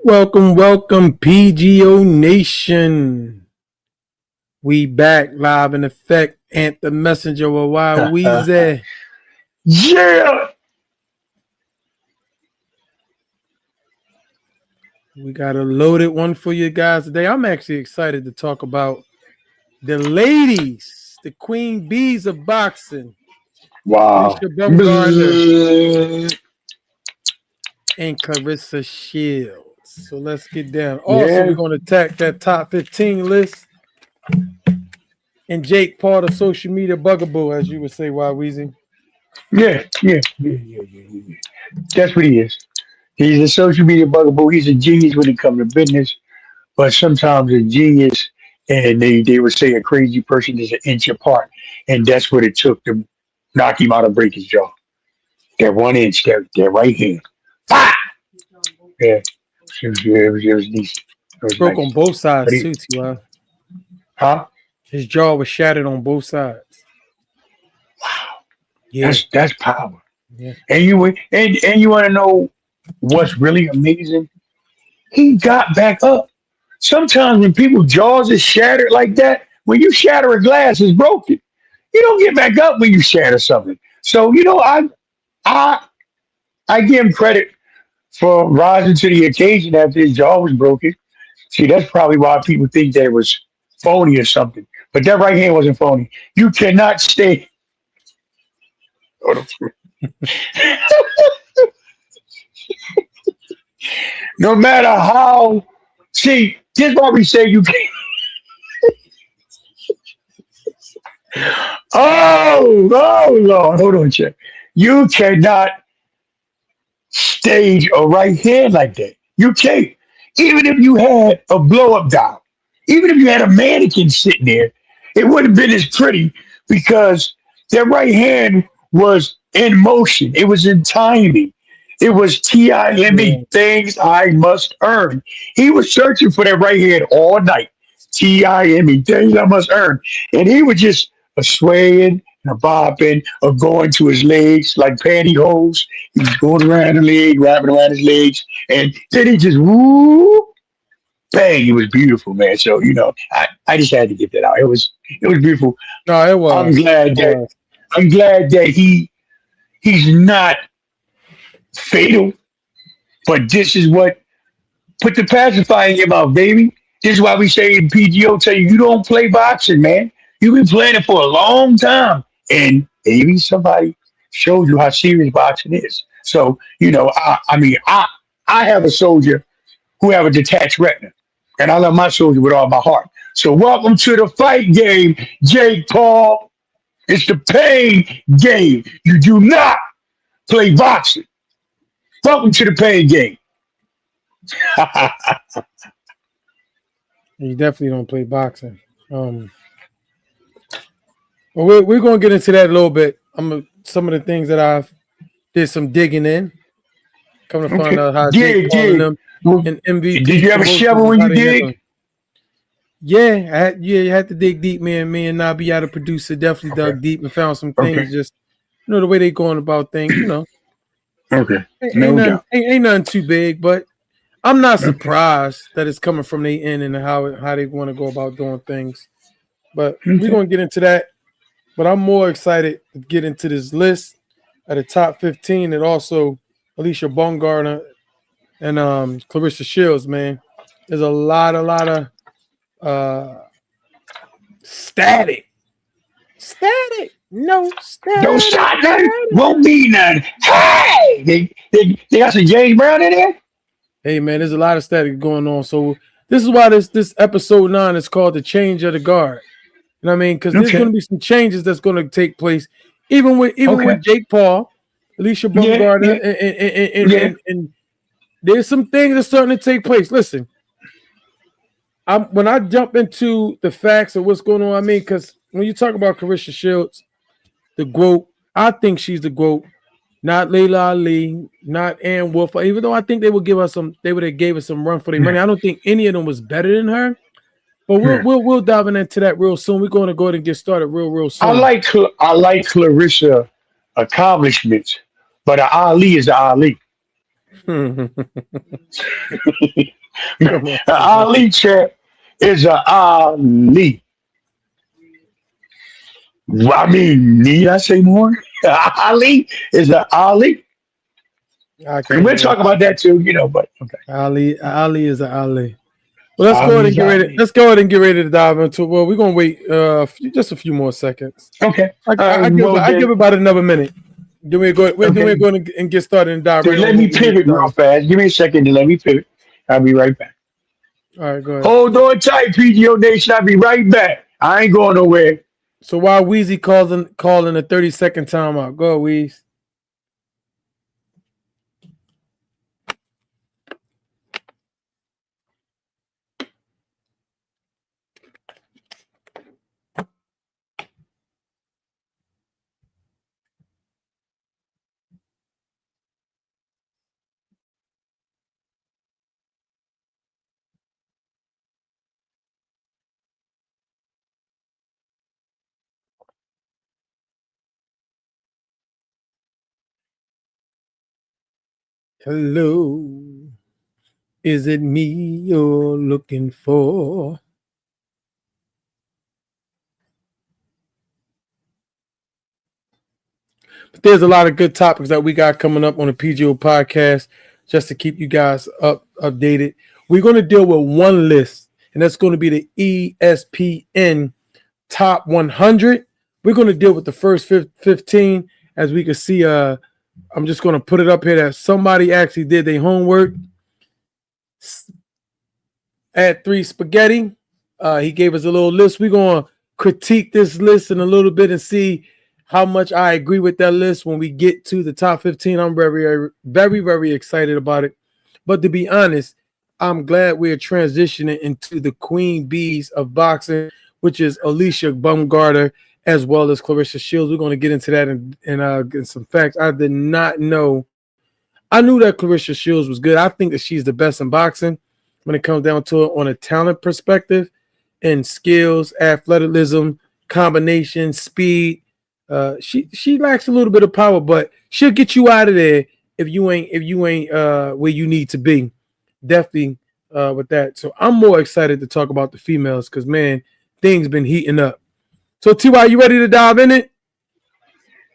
Welcome, PGO Nation. We back live in effect. Ant the messenger with Why Weezy. Yeah. We got a loaded one for you guys today. I'm actually excited to talk about the ladies, the queen bees of boxing. Wow. Alycia Baumgardner and Clarissa Shields. So let's get down. Also, Yeah. we're going to attack that top 15 list. And Jake Paul, the social media bugaboo, as you would say, Why Weezy. Yeah. That's what he is. He's a social media bugaboo. He's a genius when it comes to business, but sometimes a genius and they would say a crazy person is an inch apart. And that's what it took to knock him out and break his jaw. That 1 inch, that right hand. Ah! Yeah. It was decent. It was Broke nice. on both But sides, he, too, T.Y. huh? His jaw was shattered on both sides. Wow. Yeah. That's power. Yeah. And you want to know what's really amazing? He got back up. Sometimes when people's jaws are shattered like that, when you shatter a glass, it's broken. You don't get back up when you shatter something. So I I give him credit for rising to the occasion after his jaw was broken. See, that's probably why people think that it was phony or something. But that right hand wasn't phony. You cannot stay. No matter how. See, this is why we say you can't. Oh, Lord. Hold on, check. You cannot stage a right hand like that. You can't. Even if you had a blow up doll, even if you had a mannequin sitting there, it wouldn't have been as pretty because that right hand was in motion. It was in timing. It was Yeah. TIME, things I must earn. He was searching for that right hand all night. TIME, things I must earn. And he was just a swaying and a bopping or going to his legs like pantyhose. He was going around the leg, wrapping around his legs. And then he just woo, bang. It was beautiful, man. So, I just had to get that out. It was beautiful. No, it I'm was. It glad that was. I'm glad that he's not fatal, but this is what put the pacifier in your mouth, baby. This is why we say in PGO tell you don't play boxing, man. You've been playing it for a long time. And maybe somebody showed you how serious boxing is. So, I have a soldier who have a detached retina. And I love my soldier with all my heart. So welcome to the fight game, Jake Paul. It's the pain game. You do not play boxing. Welcome to the pain game. You definitely don't play boxing. Well, we're going to get into that a little bit. Some of the things that I've did some digging in. Come to find Okay. out how Jake Dig, Paul and dig. them Well, and did MVP you have a promotions shovel and when how you they handle. dig? Yeah, you had to dig deep, man. Me and Nabi, the producer, definitely Okay. dug deep and found some Okay. things. Just the way they going about things. Okay. Ain't No nothing, doubt. ain't nothing too big, but I'm not Okay. surprised that it's coming from the end and how they want to go about doing things. But we're Okay. gonna get into that. But I'm more excited to get into this list at the top 15 and also Alycia Baumgardner and Clarissa Shields, man. There's a lot of uh static. Static. No Don't static. stop nothing. Static. Won't be none. Hey! They got some James Brown in there? Hey man, there's a lot of static going on. So this is why this episode 9 is called the change of the guard. You know what I mean? Because there's Okay. gonna be some changes that's gonna take place, even Okay. with Jake Paul, Alycia Yeah. Baumgardner, Yeah. Yeah. and there's some things that's starting to take place. Listen, when I jump into the facts of what's going on, I mean, because when you talk about Clarissa Shields, the GOAT, I think she's the GOAT, not Layla Ali, not Ann Wolf. Even though I think they would have gave us some run for their money. Yeah. I don't think any of them was better than her. But Yeah. we'll dive into that real soon. We're going to go ahead and get started real I soon. like I like Clarissa accomplishments, but Ali is Ali. Come on. Ali champ is a Ali. I mean, need I say more? Ali is a Ali. I And can't we'll do it. talk about that too, but okay. Ali is an Ali. Well, let's go ahead and Ali's get ready. Ali. Let's go ahead and get ready to dive into it. Well, we're gonna wait just a few more seconds. Okay. I give Well I give then, it about another minute. Then we're okay. going to get started and dive So right on let what me we need to pivot real dive. fast. Give me a second to let me pivot. I'll be right back. All right, go ahead. Hold on tight, PGO Nation. I'll be right back. I ain't going nowhere. So while Weezy calling a 30-second timeout, go ahead, Weez. Hello, is it me you're looking for? But there's a lot of good topics that we got coming up on the PGO podcast just to keep you guys updated. We're going to deal with one list, and that's going to be the ESPN top 100. We're going to deal with the first 15. As we can see, I'm just going to put it up here that somebody actually did their homework. At 3 Spaghetti, he gave us a little list. We're going to critique this list in a little bit and see how much I agree with that list when we get to the top 15. I'm very, very, very excited about it. But to be honest, I'm glad we're transitioning into the queen bees of boxing, which is Alycia Baumgardner as well as Clarissa Shields. We're going to get into that and get some facts. I did not know. I knew that Clarissa Shields was good. I think that she's the best in boxing when it comes down to it on a talent perspective and skills, athleticism, combination, speed. She lacks a little bit of power, but she'll get you out of there if you ain't where you need to be. Definitely with that. So I'm more excited to talk about the females because man, things been heating up. So Ty, you ready to dive in it?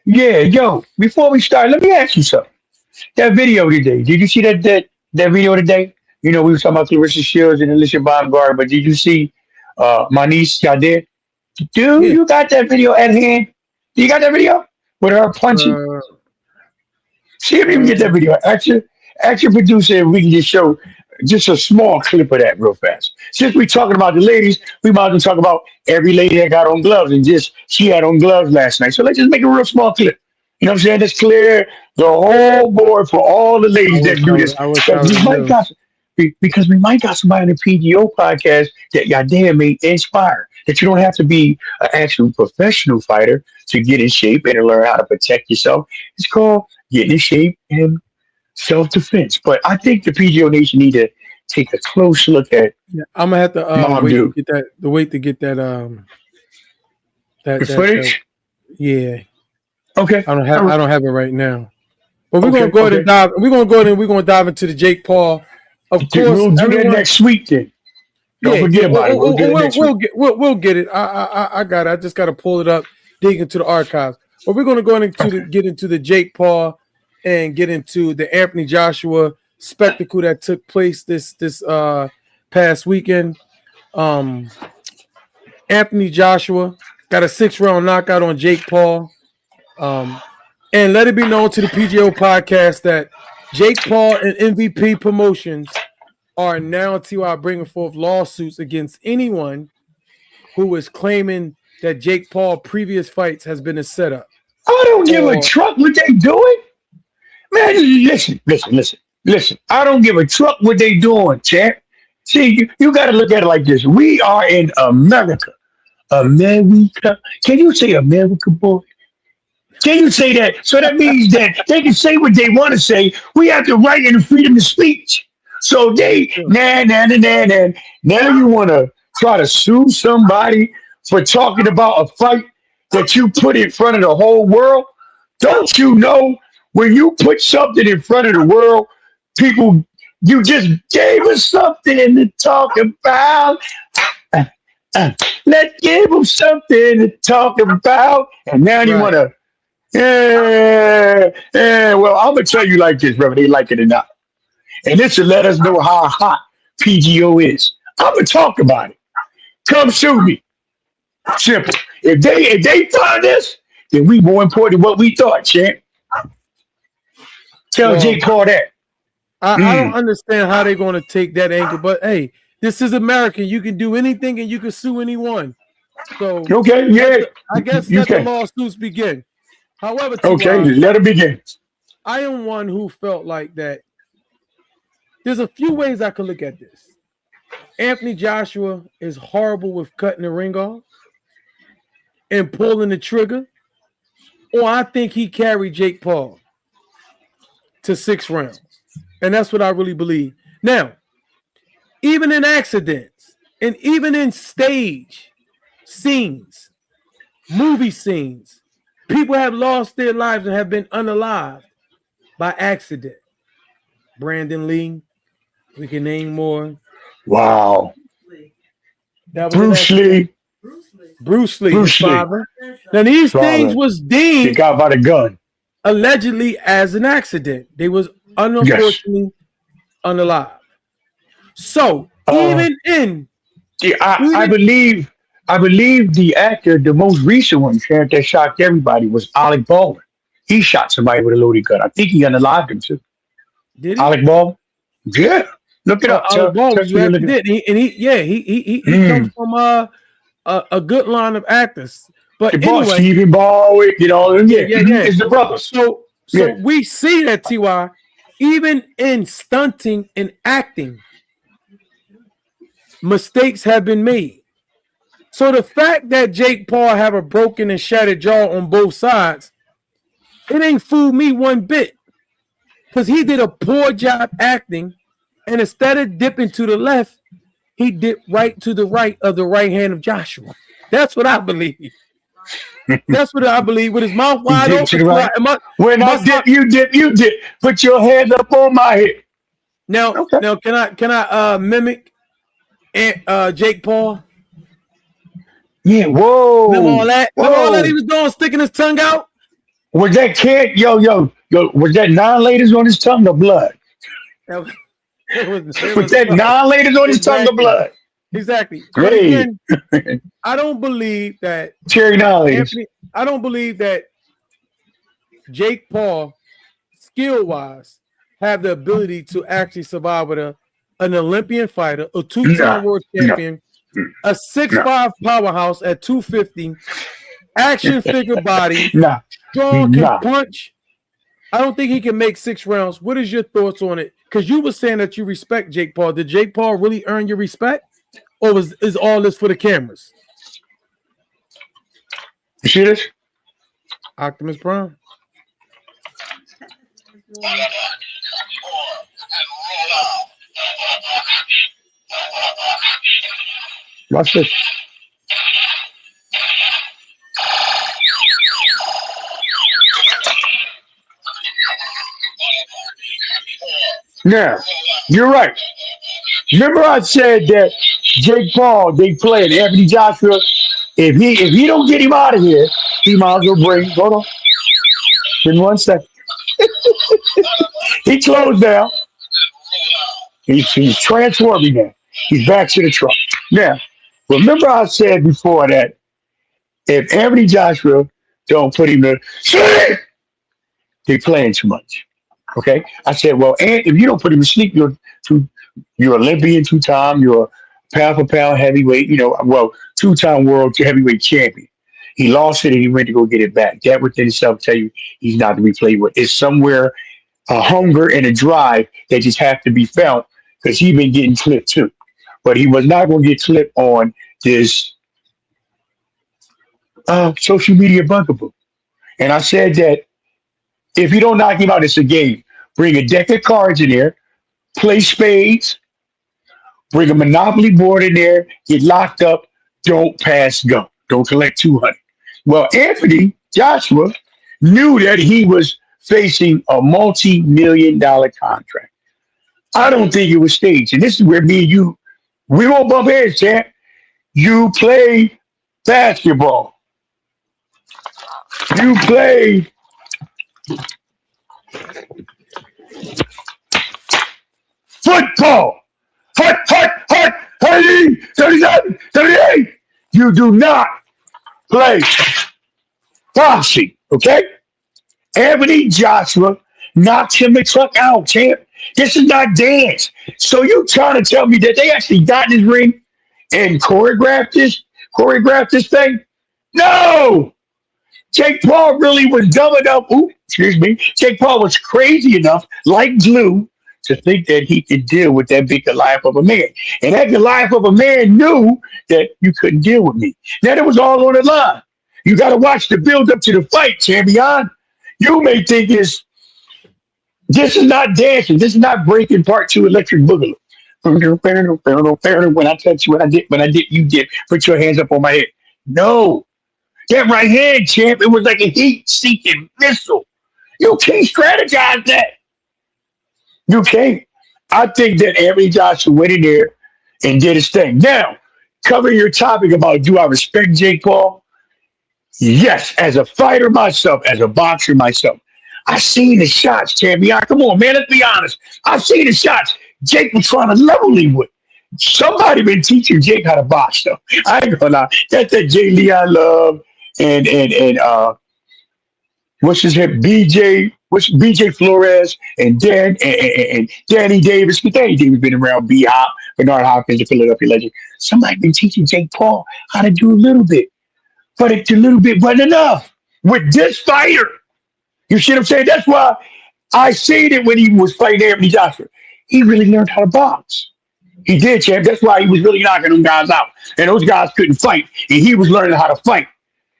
Yeah, yo. Before we start, let me ask you something. That video today. Did you see that video today? We were talking about Clarissa Shields and Alicia Baumgardner, but did you see my niece Yadid? Dude, Yeah. you got that video at hand? You got that video with her punching? Uh, See if you can uh, get that video. Ask your producer if we can just show just a small clip of that real fast. Since we're talking about the ladies, we might as well talk about every lady that got on gloves and just she had on gloves last night. So let's just make a real small clip. You know what I'm saying? Let's clear the whole board for all the I ladies wish that I do would this. I wish I Because would we have might knew. got because we might got somebody on the PGO podcast that y'all damn may inspire. That you don't have to be an actual professional fighter to get in shape and to learn how to protect yourself. It's called getting in shape and self defense. But I think the PGO Nation need to take a close look at Yeah, I'm gonna have to Mom wait to Dude. get that The that footage? yeah. Okay. All I right. don't have it right now. But we're gonna Okay. go ahead and Okay. dive. We're gonna go ahead and we're gonna dive into the Jake Paul. Of course, We'll do that everyone. next week then. Don't Yeah, yeah. forget about it. We'll do it next week. We'll get it. I got it. I just gotta pull it up, dig into the archives. But we're gonna go into Okay. get into the Jake Paul and get into the Anthony Joshua spectacle that took place this past weekend. Um, Anthony Joshua got a 6-round knockout on Jake Paul. And let it be known to the PGO podcast that Jake Paul and MVP Promotions are now TY bringing forth lawsuits against anyone who is claiming that Jake Paul previous fights has been a setup. I don't give a Or truck what they doing. Man, listen. I don't give a truck what they doing, champ. See, you got to look at it like this. We are in America. America. Can you say America, boy? Can you say that? So that means that they can say what they want to say. We have the right and the freedom of speech. So very they, true. now you want to try to sue somebody for talking about a fight that you put in front of the whole world? Don't you know when you put something in front of the world, people You just gave us something to talk about. Uh, let's give them something to talk about. And now you Right. want to, yeah. Well, I'm going to tell you like this, whether they like it or not. And this will let us know how hot PGO is. I'm going to talk about it. Come sue me. Simple. If they find us, then we more important than what we thought, champ. Tell Well, Jake Paul that. I don't Mm. understand how they're going to take that angle, but hey, this is America. You can do anything and you can sue anyone. So Okay, yeah, I guess you let the can. lawsuits begin. However, Okay, Ty, let it begin. I am one who felt like that. There's a few ways I could look at this. Anthony Joshua is horrible with cutting the ring off and pulling the trigger, or I think he carried Jake Paul to 6 rounds. And that's what I really believe. Now, even in accidents and even in stage scenes, movie scenes, people have lost their lives and have been unalived by accident. Brandon Lee, we can name more. Wow. That was an Bruce accident. Lee. Bruce Lee, his Bruce Lee. father. Now these things Father. was Get deemed got by the gun. allegedly as an accident. They was Yes. unfortunately unalive. So Uh, yeah, even I believe the actor, the most recent one, Sharon, that shocked everybody was Alec Baldwin. He shot somebody with a loaded gun. I think he unalived him too. did he? Alec Baldwin. Yeah. Look it up. Alec Baldwin, Tell you me look actually it up. did. He comes Mm. from a good line of actors. The But boss, anyway, Stephen Baldwin, yeah, yeah. yeah, Mhm. yeah. It's the brothers. So Yeah. we see that Ty, even in stunting and acting, mistakes have been made. So the fact that Jake Paul have a broken and shattered jaw on both sides, it ain't fooled me one bit. Because he did a poor job acting, and instead of dipping to the left, he dipped right to the right of the right hand of Joshua. That's what I believe. That's what I believe. With his mouth He wide dipped to open, the Ty, right. When I must dip, not. you dip, you dip. Put your hands up on my hip. Now, Okay. now, can I mimic Jake Paul? Yeah. Remember all Whoa. that? Remember all that he Whoa. was doing, sticking his tongue out? Was that kid? Yo. Was that 9 laters on his tongue or blood? That was, it was it Was was that blood. 9 laters on his tongue or Exactly, blood? exactly. But Hey, again, I don't believe that cherry 9 laters. Anthony. I don't believe that Jake Paul, skill wise, have the ability to actually survive with an Olympian fighter, a No, two-time world no, champion, a six no, five powerhouse at 250, action figure body, no, strong, can no. punch. I don't think he can make 6 rounds. What is your thoughts on it? Because you were saying that you respect Jake Paul. Did Jake Paul really earn your respect, or is all this for the cameras? You see this? Optimus Prime. Watch this. Now, you're right. Remember I said that Jake Paul, they play and Anthony Joshua, if he don't get him out of here, he might as well bring, hold on, in 1 second. He closed down. He's transforming now. He's back to the truck. Now, remember I said before that if Anthony Joshua don't put him to sleep, they're playing too much. Okay? I said, well, and if you don't put him to sleep, you're Olympian 2 time, you're pound for pound heavyweight, well, 2 time world heavyweight champion. He lost it and he went to go get it back. That within itself tell you he's not to be played with. It's somewhere a hunger and a drive that just have to be felt because he been getting clipped too. But he was not going to get clipped on this social media bugaboo. And I said that if you don't knock him out, it's a game. Bring a deck of cards in there, play spades, bring a monopoly board in there, get locked up, don't pass go. Don't collect 200. Well, Anthony Joshua knew that he was facing a multi-million-dollar contract. I don't think it was staged. And this is where me and you, we won't bump heads, champ. You play basketball. You play football. Hut, 30, 37, 38. You do not play boxing, okay? Anthony Joshua knocked him the truck out, champ. This is not dance. So you trying to tell me that they actually got in this ring and choreographed this thing? No! Jake Paul really was dumb enough. Ooh, excuse me. Jake Paul was crazy enough, like glue, to think that he could deal with that big Goliath of a man. And that Goliath of a man knew that you couldn't deal with me. Now it was all on the line. You got to watch the build up to the fight, champion. You may think this is not dancing. This is not breaking part two electric boogaloo. When I touch you, when I did, you did. Put your hands up on my head. No. That right hand, champ, it was like a heat-seeking missile. You can't strategize that. You can't. I think that Anthony Joshua went in there and did his thing. Now, covering your topic about do I respect Jake Paul? Yes, as a fighter myself, as a boxer myself. I seen the shots, champion. Come on, man, let's be honest. I seen the shots. Jake was trying to level him with. Somebody been teaching Jake how to box, though. I ain't gonna lie. That's that Jay Lee I love. And what's his name? BJ Flores and Danny Davis. But Danny Davis been around B-Hop, Bernard Hopkins, the Philadelphia legend. Somebody been teaching Jake Paul how to do a little bit. But a little bit wasn't enough. With this fighter, you see what I'm saying? That's why I seen it when he was fighting Anthony Joshua. He really learned how to box. He did, champ. That's why he was really knocking them guys out. And those guys couldn't fight. And he was learning how to fight.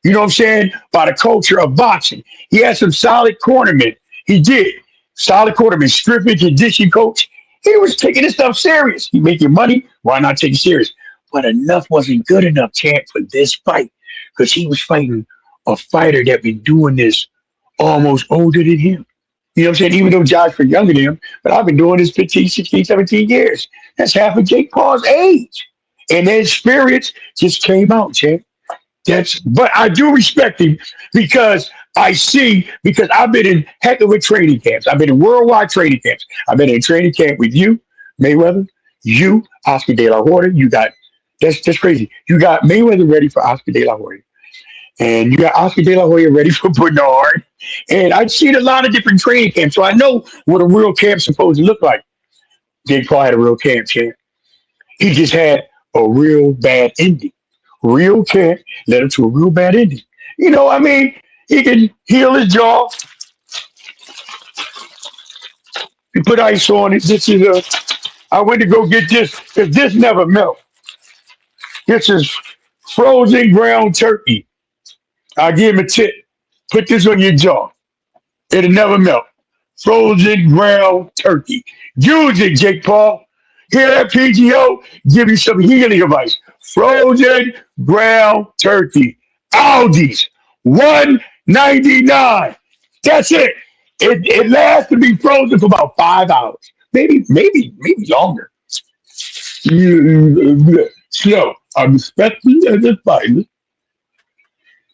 You know what I'm saying? By the culture of boxing. He had some solid cornermen. He did. Solid cornermen. Stripping, condition coach. He was taking this stuff serious. He making money. Why not take it serious? But enough wasn't good enough, champ, for this fight. Because he was fighting a fighter that been doing this almost older than him. You know what I'm saying? Even though Josh was younger than him, but I've been doing this 15, 16, 17 years. That's half of Jake Paul's age. And their experience just came out, champ. But I do respect him because because I've been in heck of a training camps. I've been in worldwide training camps. I've been in a training camp with you, Mayweather, you, Oscar De La Hoya. You got, that's crazy. You got Mayweather ready for Oscar De La Hoya. And you got Oscar De La Hoya ready for Bernard. And I've seen a lot of different training camps, so I know what a real camp's supposed to look like. Jake Paul had a real camp, champ. He just had a real bad ending. Real camp led him to a real bad ending. You know, I mean, he can heal his jaw. You put ice on it. This is I went to go get this because this never melt. This is frozen ground turkey. I'll give him a tip. Put this on your jaw. It'll never melt. Frozen ground turkey. Use it, Jake Paul. Hear that, PGO? Give you some healing advice. Frozen ground turkey. Aldi's. $1.99. That's it. It lasts to be frozen for about 5 hours. Maybe longer. So, I'm respecting as a fighter.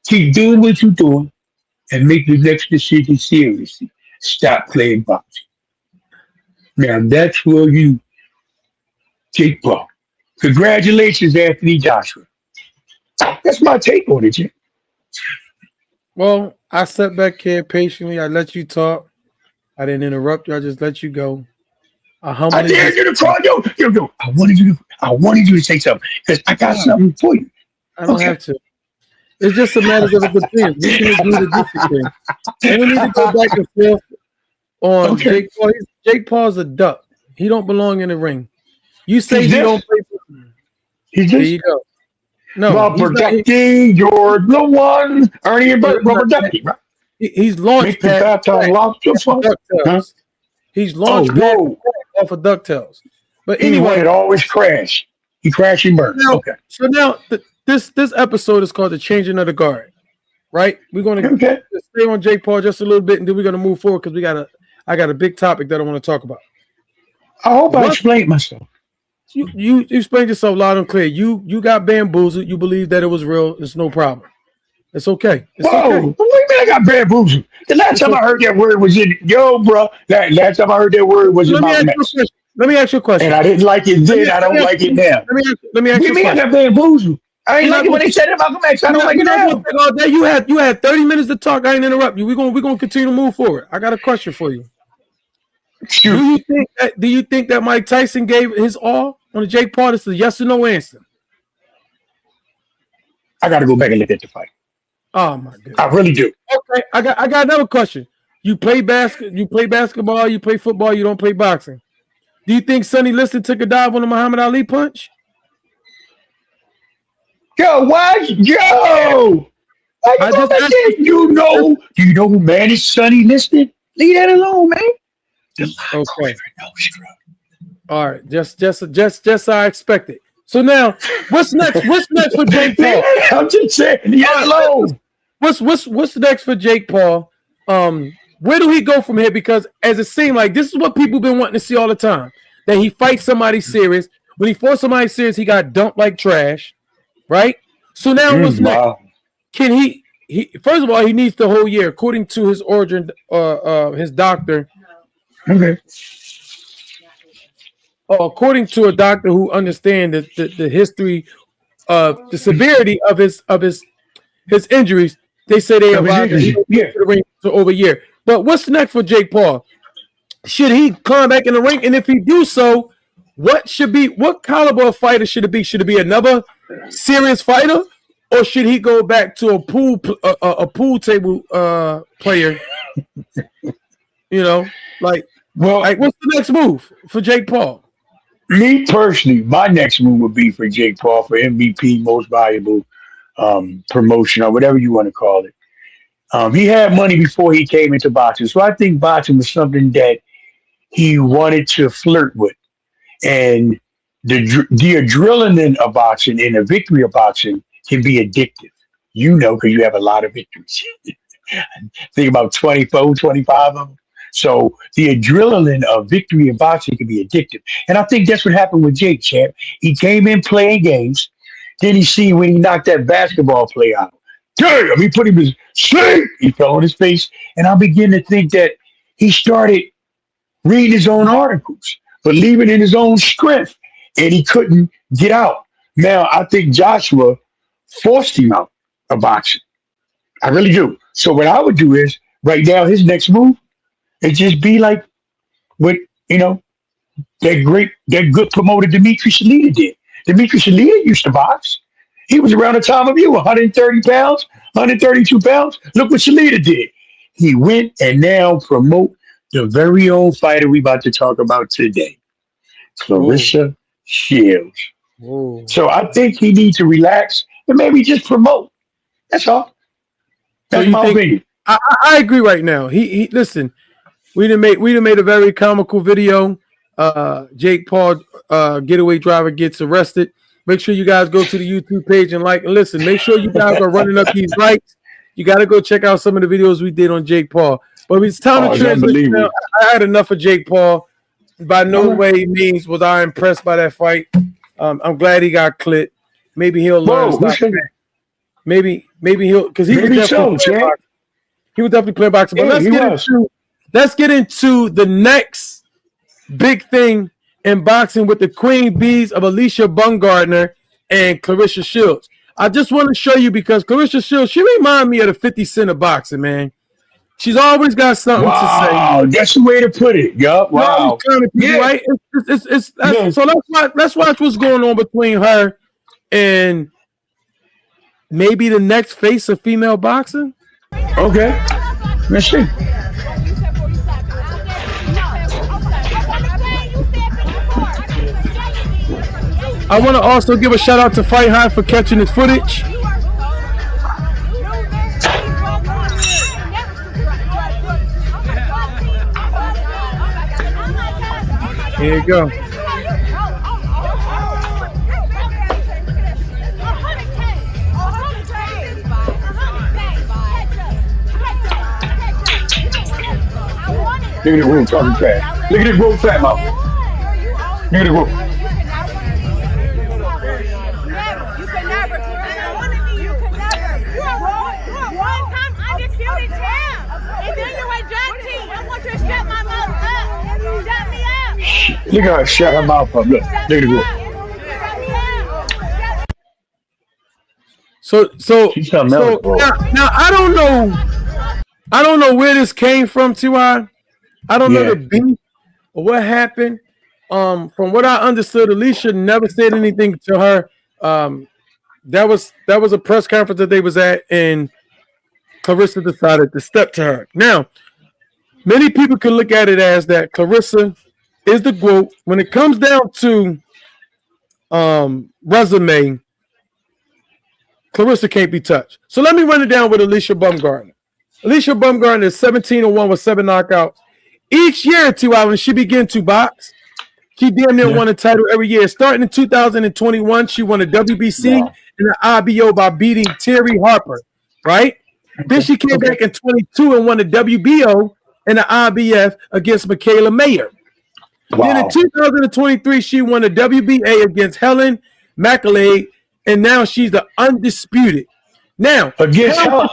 Keep doing what you're doing and make the next decision seriously. Stop playing boxing. Now, that's for you, Jake Paul. Congratulations, Anthony Joshua. That's my take on it, Jake. Well, I sat back here patiently. I let you talk. I didn't interrupt you. I just let you go. I dared you to call. Yo. I wanted you to say something because I got something for you. I don't have to. It's just a matter of the thing. We can agree to disagree. And we need to go back and forth on Jake Paul. Jake Paul's a duck. He don't belong in the ring. You say he don't play for him. There you go. No, Rubber Ducky, you're the one. Ernie and Bert, Rubber Ducky, right? He's launched pad DuckTales. He's launched pad off of DuckTales. But anyway, it always crash. He crashed and burned. Okay. So now this episode is called The Changing of the Guard, right? We're going to stay on Jake Paul just a little bit, and then we're going to move forward because I got a big topic that I want to talk about. I hope I explained myself. You explained yourself loud and clear. You got bamboozled. You believe that it was real. It's no problem. It's okay. It's Whoa, okay. what do you mean I got bamboozled? The last time I heard that word was bro. That last time I heard that word was in my mess. Let me ask you a question. And I didn't like it then. I don't like it now. Let me ask you a question. I got bamboozled. I ain't like it when they said it about X. I don't like it now. All day. You had 30 minutes to talk. I ain't interrupt you. We're gonna continue to move forward. I got a question for you. Shoot. Do you think that Mike Tyson gave his all on the Jake Paul? This is a yes or no answer. I got to go back and look at the fight. Oh my god! I really do. Okay, I got another question. You play basketball, you play football, you don't play boxing. Do you think Sonny Liston took a dive on the Muhammad Ali punch? Yo, what? Yo! Do you know who managed Sonny Liston? Leave that alone, man. Okay. All right, just I expected. So now, what's next? What's next for Jake Paul? I'm just saying, leave it alone. What's next for Jake Paul? Where do he go from here? Because as it seemed like this is what people been wanting to see all the time. That he fights somebody serious. When he fought somebody serious, he got dumped like trash. Right? So now what's next? Can he first of all, he needs the whole year, according to his origin, his doctor. Okay. According to a doctor who understands the history of the severity of his injuries, they say they about to the ring for over a year. But what's next for Jake Paul? Should he climb back in the ring? And if he do so, what caliber of fighter should it be? Should it be another serious fighter, or should he go back to a pool table player? You know, like what's the next move for Jake Paul? Me personally, my next move would be for Jake Paul for MVP, most valuable promotion, or whatever you want to call it. He had money before he came into boxing, so I think boxing was something that he wanted to flirt with. And the adrenaline of boxing and the victory of boxing can be addictive, because you have a lot of victories. Think about 24, 25 of them. So the adrenaline of victory in boxing can be addictive. And I think that's what happened with Jake, champ. He came in playing games. Then he see when he knocked that basketball player out. Damn, he put him in sleep. He fell on his face. And I begin to think that he started reading his own articles, believing in his own strength, and he couldn't get out. Now, I think Joshua forced him out of boxing. I really do. So what I would do is, right now, his next move, it just be like what, that good promoter Dimitri Shalita did. Dimitri Shalita used to box. He was around the time of you, 130 pounds, 132 pounds. Look what Shalita did. He went and now promote the very own fighter we about to talk about today, Clarissa Shields. Whoa. So I think he needs to relax and maybe just promote. That's all. That's my opinion. I agree right now. He listen. We done made a very comical video. Jake Paul, getaway driver, gets arrested. Make sure you guys go to the YouTube page and like and listen. Make sure you guys are running up these likes. You got to go check out some of the videos we did on Jake Paul. But it's time to transition. I had enough of Jake Paul. By no way means was I impressed by that fight. I'm glad he got clipped. Maybe he'll learn. Maybe he'll because he was definitely playing boxing. But let's get into the next big thing in boxing with the queen bees of Alycia Baumgardner and Clarissa Shields. I just want to show you because Clarissa Shields, she reminds me of the 50 Cent of boxing, man. She's always got something to say. Wow, that's the way to put it. Yup. Wow. Right? So let's watch what's going on between her and maybe the next face of female boxing. Okay. Let's see. I want to also give a shout out to Fight High for catching this footage. Here you go. Look at this room talking fast. Look at this room fat mouth. Nigga to go. You can never. You can never. You are one-time undisputed champ. And then you're a drug team. I want you to shut my mouth up. Shut me up. Look at her shut her mouth up. Look. Nigga to go. Shut me up. So She's something else, bro. now I don't know where this came from, T.Y. I don't know the beef or what happened. From what I understood, Alycia never said anything to her. That was a press conference that they was at, and Clarissa decided to step to her. Now, many people can look at it as that Clarissa is the GOAT. When it comes down to resume, Clarissa can't be touched. So let me run it down with Alycia Baumgardner. Alycia Baumgardner is 17-1 with 7 knockouts. Each year, T.Y., when she began to box, she damn near won a title every year. Starting in 2021, she won a WBC and an IBO by beating Terry Harper, right? Then she came back in 22 and won a WBO and an IBF against Michaela Mayer. Then in 2023, she won a WBA against Helen McAleod, and now she's the undisputed. Now against who?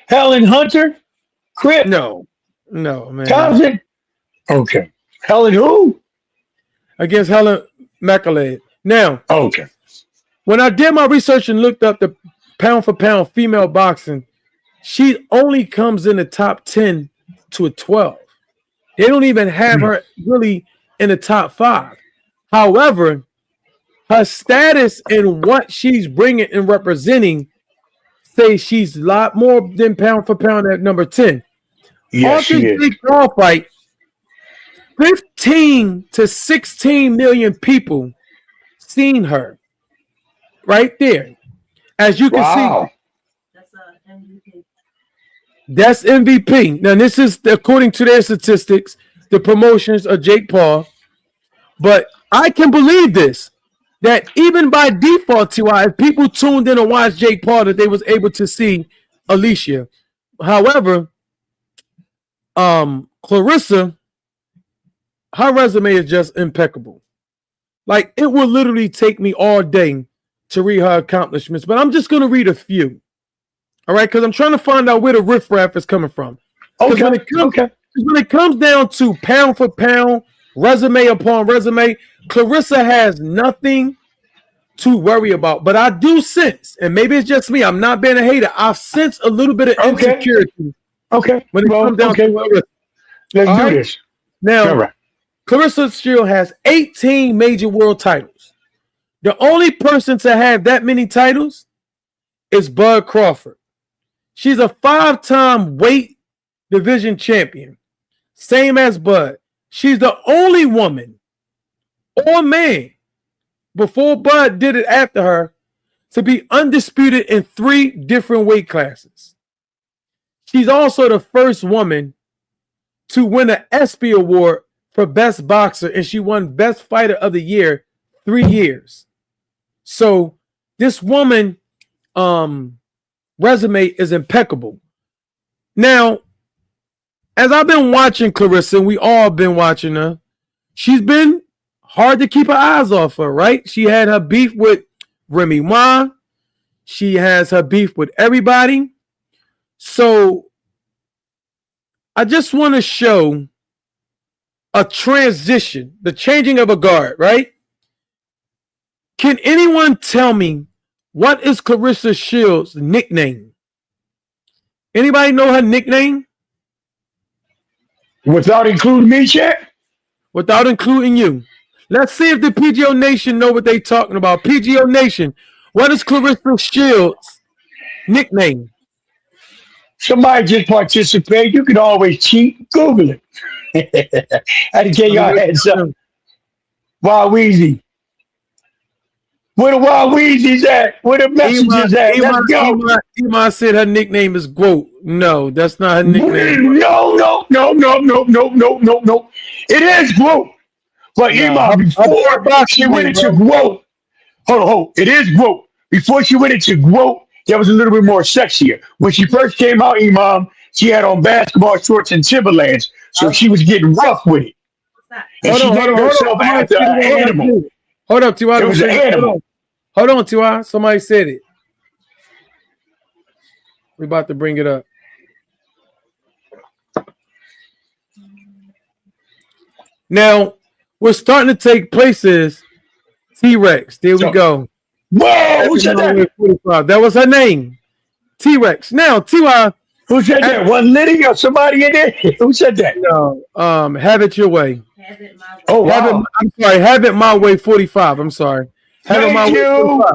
Helen Hunter? Crip? No, man. Thompson? Okay. Helen who? Against Helen McAleod. Now, when I did my research and looked up the pound for pound female boxing, she only comes in the top 10 to a 12. They don't even have her really in the top 5. However, her status and what she's bringing and representing say she's a lot more than pound for pound at number 10. Yes, she is. Big Brawl fight, 15 to 16 million people seen her right there. As you can see, that's MVP. Now, this is according to their statistics, the promotions of Jake Paul. But I can believe this, that even by default, T.Y., if people tuned in and watched Jake Paul, that they was able to see Alycia. However, Clarissa, her resume is just impeccable. Like, it will literally take me all day to read her accomplishments, but I'm just going to read a few. All right, because I'm trying to find out where the riffraff is coming from. When it comes down to pound for pound, resume upon resume, Clarissa has nothing to worry about. But I do sense, and maybe it's just me, I'm not being a hater, I sense a little bit of insecurity. When it comes down to Clarissa. Let's do this. Now, Clarissa Shield has 18 major world titles. The only person to have that many titles is Bud Crawford. She's a 5-time weight division champion, same as Bud. She's the only woman or man before Bud did it after her to be undisputed in 3 different weight classes. She's also the first woman to win an ESPY award for Best Boxer, and she won Best Fighter of the Year 3 years. So this woman resume is impeccable. Now, as I've been watching Clarissa, and we all been watching her, she's been hard to keep her eyes off her, right? She had her beef with Remy Ma. She has her beef with everybody. So I just want to show a transition, the changing of a guard, right? Can anyone tell me what is Clarissa Shields' nickname? Anybody know her nickname? Without including me, Jack? Without including you. Let's see if the PGO Nation know what they're talking about. PGO Nation, what is Clarissa Shields' nickname? Somebody just participate. You can always cheat. Google it. I had to get your heads up. Wild Weezy. Where the Wild Weezy's at? Where the messages at? Let's go. Iman said her nickname is Quote. No, that's not her nickname. No. It is Quote. But Iman, before she went into Quote, hold on. It is Quote. Before she went into Quote, that was a little bit more sexier. When she first came out, Imam, she had on basketball shorts and Timberlands, so she was getting rough with it. And she named herself after an animal. Hold up, T.Y. It was an animal. Hold on, T.Y. Somebody said it. We're about to bring it up. Now, we're starting to take places. T-Rex. There we go. Whoa, who said that? That was her name. T-Rex. Now, T.Y. Who said that? One Liddy or somebody in there? Who said that? No, have it your way. Have it my way. Oh, wow. I'm sorry. Have it my way 45. I'm sorry. Have it my way 45.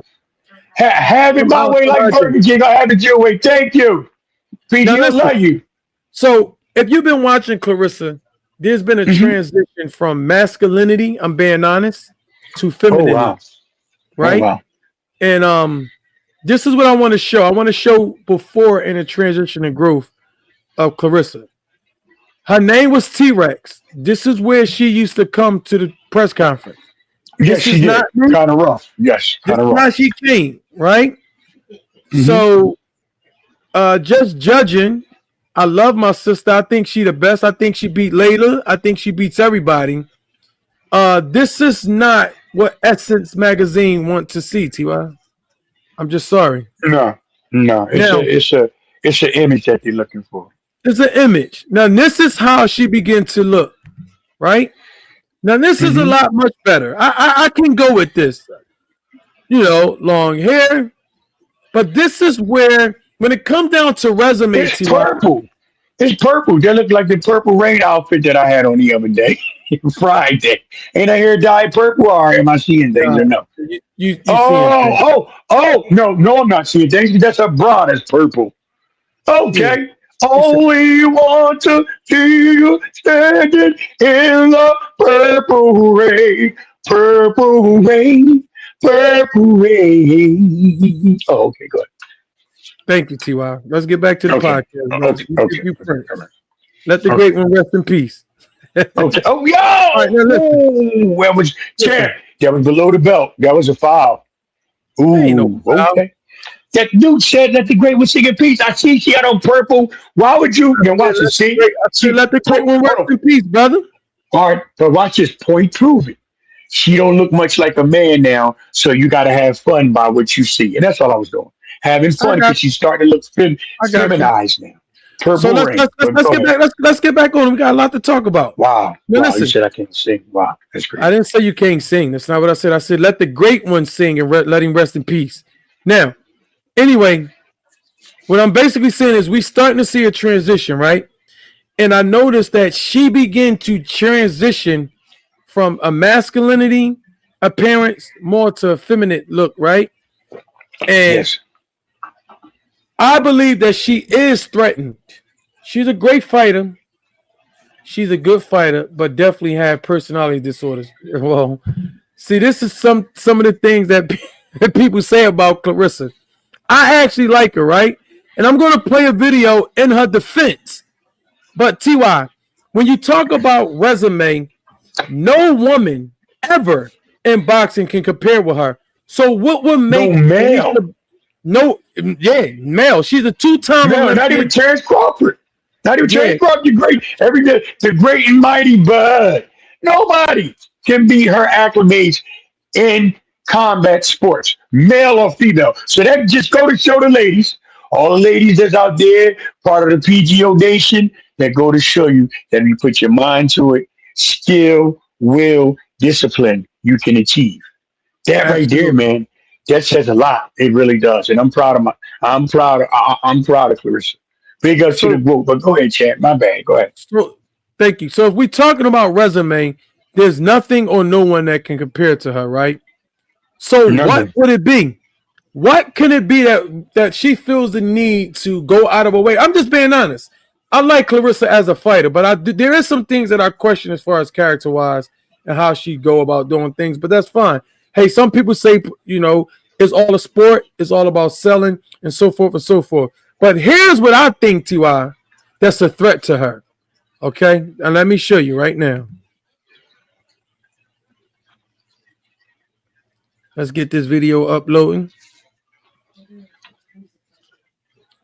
Have it my way like Burger King. I have it your way. Thank you. PGO love you. So, if you've been watching Clarissa, there's been a transition from masculinity, I'm being honest, to femininity. Oh, wow. Right? Oh, wow. And this is what I want to show. I want to show before in the transition and growth of Clarissa. Her name was T-Rex. This is where she used to come to the press conference. Yes, she did. Kind of rough. Yes, kind of rough. How she came, right? So, just judging, I love my sister. I think she the best. I think she beat Layla. I think she beats everybody. This is not what Essence Magazine want to see, T.Y. I'm just sorry. No. It's an image that they're looking for. It's an image. Now, this is how she began to look, right? Now, this is a lot much better. I can go with this. You know, long hair. But this is where, when it comes down to resume, it's purple. It's purple. That look like the Purple Rain outfit that I had on the other day, Friday. Ain't I hair dyed purple, or am I seeing things or no? You no, I'm not seeing things. That's a bra that's purple. Okay. Yeah. Only want to see you standing in the purple rain, purple rain, purple rain. Oh, okay, good. Thank you, T.Y. Let's get back to the podcast. Okay. Let the great one rest in peace. Okay. Oh, yo! Right, that was below the belt. That was a foul. Ooh, okay. That dude said let the great one sing in peace. I see she had on purple. Why would you watch it? See? Let the great one rest in peace, brother. All right, but watch this point prove it. She don't look much like a man now, so you got to have fun by what you see. And that's all I was doing. Having fun because she's starting to look feminized now. Purple so let's get back on. We got a lot to talk about. Wow. Listen, you said I can't sing. Wow, that's great. I didn't say you can't sing. That's not what I said. I said let the great one sing and let him rest in peace. Now, anyway, what I'm basically saying is we starting to see a transition, right? And I noticed that she began to transition from a masculinity appearance more to a feminine look, right? And yes. I believe that she is threatened. She's a great fighter. She's a good fighter, but definitely had personality disorders. Well, see, this is some of the things that people say about Clarissa. I actually like her, right? And I'm going to play a video in her defense. But T.Y., when you talk about resume, no woman ever in boxing can compare with her. So what would make male? Male. She's a two-time. No, not even Terrence Crawford. Not even Terrence Crawford. The great and mighty Bud. Nobody can beat her acclimates in combat sports, male or female. So that just go to show the ladies, all the ladies that's out there, part of the PGO Nation, that go to show you that if you put your mind to it, skill, will, discipline, you can achieve. That right there, man. That says a lot. It really does, and I'm proud of Clarissa. Big up to the group. But go ahead, Chad. My bad. Go ahead. So, thank you. So if we're talking about resume, there's nothing or no one that can compare to her, right? So what would it be? What can it be that she feels the need to go out of her way? I'm just being honest. I like Clarissa as a fighter, but there is some things that I question as far as character-wise and how she go about doing things, but that's fine. Hey, some people say, it's all a sport. It's all about selling and so forth and so forth. But here's what I think, T.Y., that's a threat to her. Okay? And let me show you right now. Let's get this video uploading.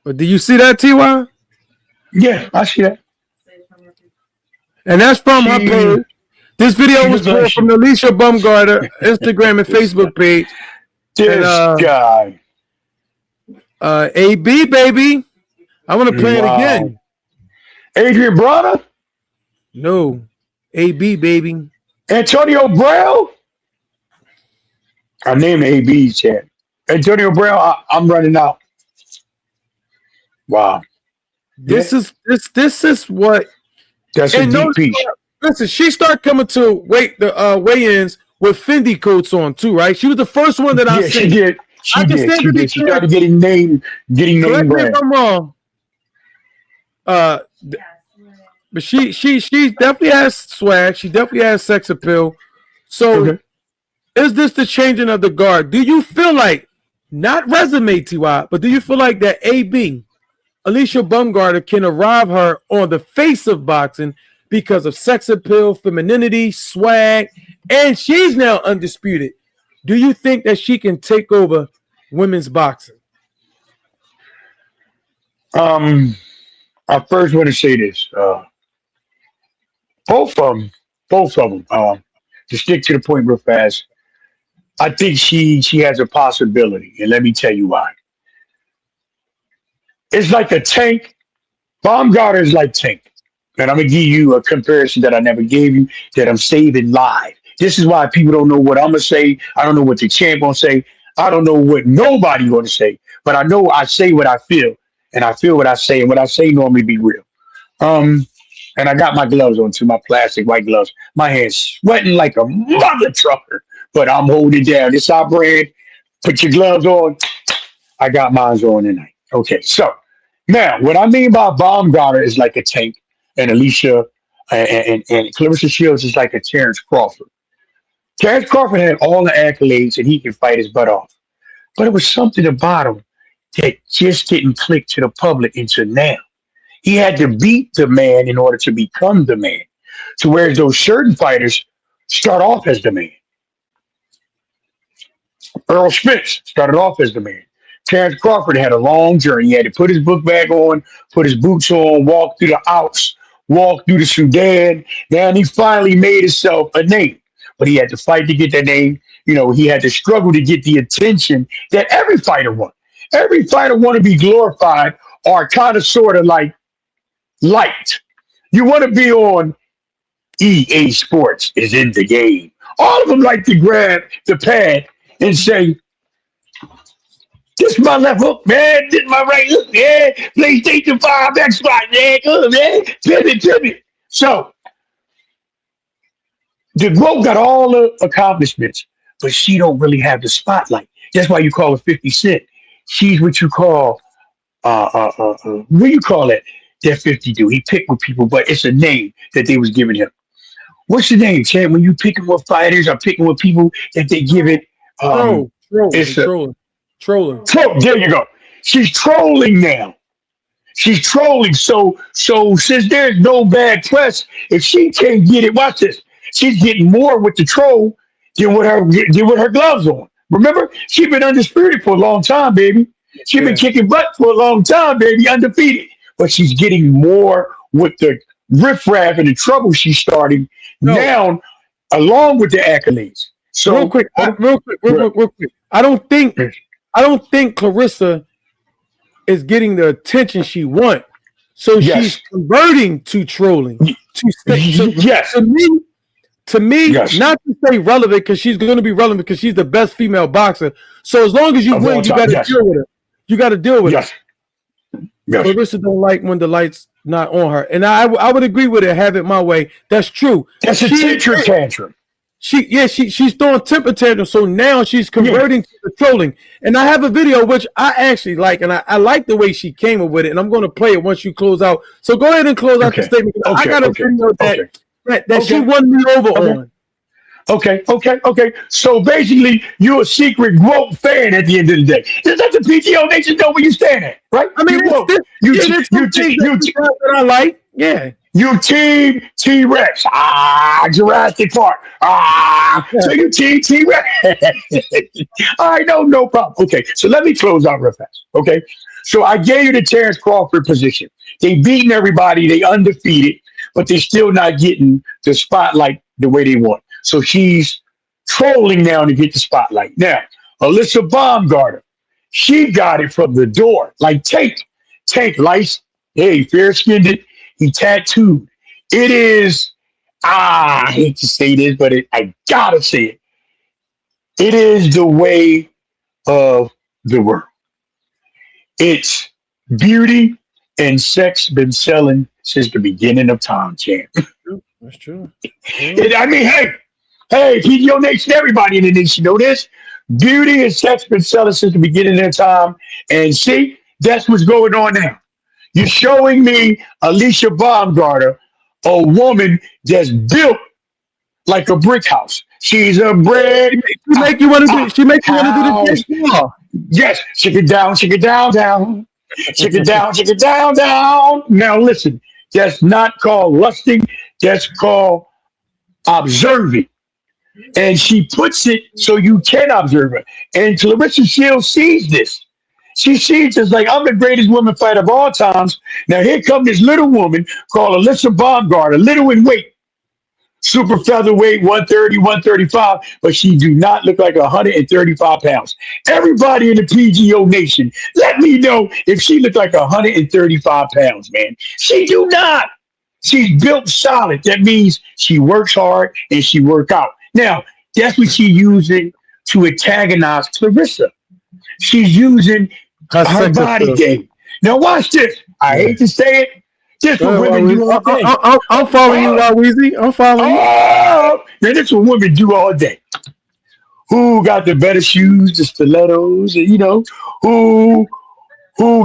But do you see that, T.Y.? Yeah, I see that. And that's from her page. This video She was looks like pulled from the Alycia Baumgardner Instagram and Facebook page. This guy. AB, baby. I want to play it again. Adrian Bronner? No. AB, baby. Antonio Brown? I named AB, Chad. Antonio Brown, I'm running out. Wow. This is what. That's a deep piece. Listen, she started coming to weigh-ins with Fendi coats on too, right? She was the first one that I seen. She did. She did. She started getting name brand. If I'm wrong. But she definitely has swag. She definitely has sex appeal. So, is this the changing of the guard? Do you feel like, not resume TY, but do you feel like that AB, Alycia Baumgardner, can arrive her on the face of boxing because of sex appeal, femininity, swag, and she's now undisputed? Do you think that she can take over women's boxing? I first want to say this. Both of them. To stick to the point real fast, I think she has a possibility, and let me tell you why. It's like a tank. Baumgardner is like tank. And I'm going to give you a comparison that I never gave you, that I'm saving live. This is why people don't know what I'm going to say. I don't know what the champ going to say. I don't know what nobody going to say. But I know I say what I feel. And I feel what I say. And what I say normally be real. And I got my gloves on too, my plastic white gloves. My hands sweating like a mother trucker. But I'm holding it down. This our brand. Put your gloves on. I got mine on tonight. Okay, so now what I mean by Baumgardner is like a tank. And Alycia and Clarissa Shields is like a Terrence Crawford. Terrence Crawford had all the accolades and he could fight his butt off. But it was something about him that just didn't click to the public until now. He had to beat the man in order to become the man. So whereas those certain fighters start off as the man. Earl Spence started off as the man. Terrence Crawford had a long journey. He had to put his book bag on, put his boots on, walk through the Alps, walk through the Sudan. Then he finally made himself a name. But he had to fight to get that name. You know, he had to struggle to get the attention that every fighter wants. Every fighter want to be glorified or kind of sort of like liked. You want to be on EA Sports is in the game. All of them like to grab the pad and say, this is my left hook, man. This is my right hook, man. PlayStation 5, Xbox, man. Good, man. Pivot. So, the GOAT got all the accomplishments, but she don't really have the spotlight. That's why you call her 50 Cent. She's what you call, what do you call it? That 50 dude. He picked with people, but it's a name that they was giving him. What's the name, Chad? When you picking with fighters or picking with people that they give it, Trolling. There you go. She's trolling now. She's trolling. So since there's no bad press, if she can't get it, watch this. She's getting more with the troll than with her gloves on. Remember, she's been undisputed for a long time, baby. She's been kicking butt for a long time, baby, undefeated. But she's getting more with the riffraff and the trouble she's starting now, along with the accolades. So real quick. I don't think Clarissa is getting the attention she wants. So she's converting to trolling. To me, not to say relevant, because she's going to be relevant because she's the best female boxer. So as long as you win, you got to deal with her. You got to deal with it. Clarissa don't like when the light's not on her. And I would agree with it, have it my way. That's true. That's a temper tantrum. She's throwing temper tantrums, so now she's converting to the trolling. And I have a video which I actually like, and I like the way she came up with it, and I'm going to play it once you close out. So go ahead and close out the statement. I got a video that she won me over on. Okay. So basically, you're a secret GOAT fan at the end of the day. Just let the PGO Nation know where you stand at, right? I mean, I like, You team T-Rex. Jurassic Park. So you team T-Rex. All right, no problem. Okay, so let me close out real fast. Okay, so I gave you the Terrence Crawford position. They beaten everybody. They undefeated. but they're still not getting the spotlight the way they want. So she's trolling now to get the spotlight. Now, Alycia Baumgardner, she got it from the door. Like Tank lights, hey, fair skinned, he tattooed. It is, I hate to say this, but I gotta say it. It is the way of the world. It's beauty and sex been selling since the beginning of time, champ. That's true. I mean, hey, PGO Nation, everybody in the nation know this. Beauty and sex been selling since the beginning of time. And see, that's what's going on now. You're showing me Alycia Baumgardner, a woman that's built like a brick house. She's a brick. She make you want to do. She make you want to do the dance. Yes, shake it down, down. Shake it down, down. Now listen, that's not called lusting. That's called observing. And she puts it so you can observe her. And Clarissa Shields sees this. She sees this like, I'm the greatest woman fighter of all times. Now here comes this little woman called Alycia Baumgardner, little in weight. Super featherweight, 130, 135, but she do not look like 135 pounds. Everybody in the PGO Nation, let me know if she looked like 135 pounds, man. She do not. She's built solid. That means she works hard and she work out. Now, that's what she's using to antagonize Clarissa. She's using her body game. Now watch this. I hate to say it. This is what women do all day. I'm following you, Weezy. I'm following you. Now this is what women do all day. Who got the better shoes, the stilettos, and, you know, who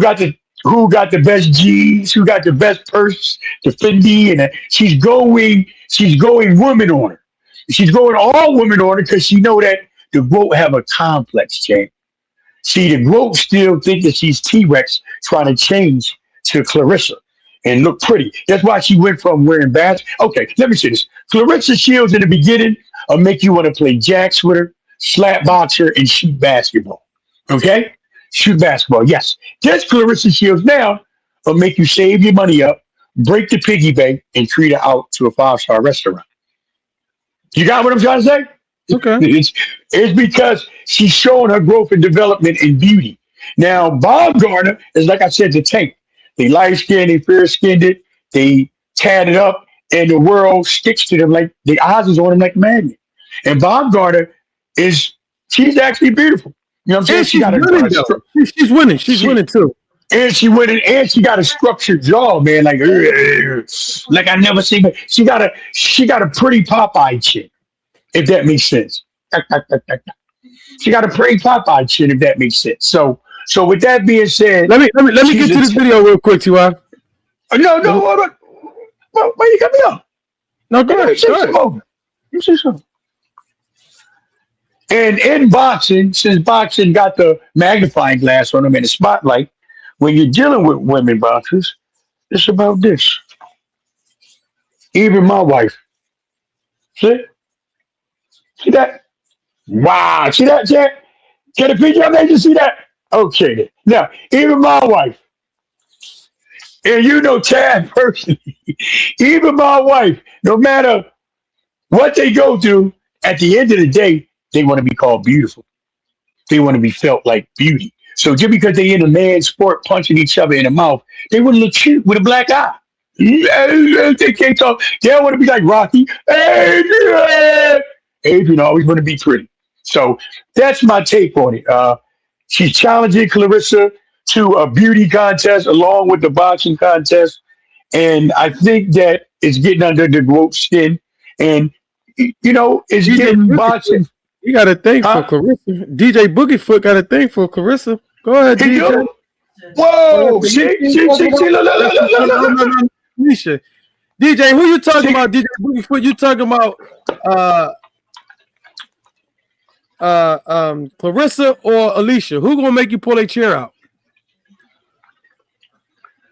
got the best jeans, who got the best purse, the Fendi, and she's going women on her. She's going all women on her because she know that the GOAT have a complex, champ. See, the GOAT still think that she's T-Rex trying to change to Clarissa and look pretty. That's why she went from wearing badge. Okay, let me say this. Clarissa Shields in the beginning will make you want to play jacks with her, slap box her, and shoot basketball. Okay? Shoot basketball, yes. This Clarissa Shields now will make you save your money up, break the piggy bank, and treat her out to a 5-star restaurant. You got what I'm trying to say? Okay. It's because she's showing her growth and development in beauty. Now, Baumgardner is, like I said, the Tank. They light-skinned, they fair-skinned, they tatted up, and the world sticks to them like the eyes is on them like a magnet. And Baumgardner she's actually beautiful. You know what I'm saying? She's winning, she's winning. She's winning too. And she winning, and she got a structured jaw, man. Like I never seen. She got a pretty Popeye chin, if that makes sense. She got a pretty Popeye chin, if that makes sense. So with that being salet me get to this video real quick, T.Y. No, hold on. Well, why you got me up? No, go ahead. You say something. And in boxing, since boxing got the magnifying glass on them and the spotlight, when you're dealing with women boxers, it's about this. Even my wife. See that? Wow. See that, Jack? Can the PGO Nation see that? Okay. Now, even my wife, and you know Chad personally, even my wife, no matter what they go through, at the end of the day, they want to be called beautiful. They want to be felt like beauty. So just because they in a man's sport punching each other in the mouth, they want to look cute with a black eye. They can't talk. They don't want to be like Rocky. Adrian always want to be pretty. So that's my take on it. She's challenging Clarissa to a beauty contest along with the boxing contest. And I think that it's getting under the GOAT's skin. And, you know, it's getting boxing. You got a thing for Clarissa. DJ Boogiefoot got a thing for Clarissa. Go ahead, DJ. Whoa! DJ, who you talking about? DJ Boogiefoot, you talking about Clarissa or Alycia? Who gonna make you pull a chair out?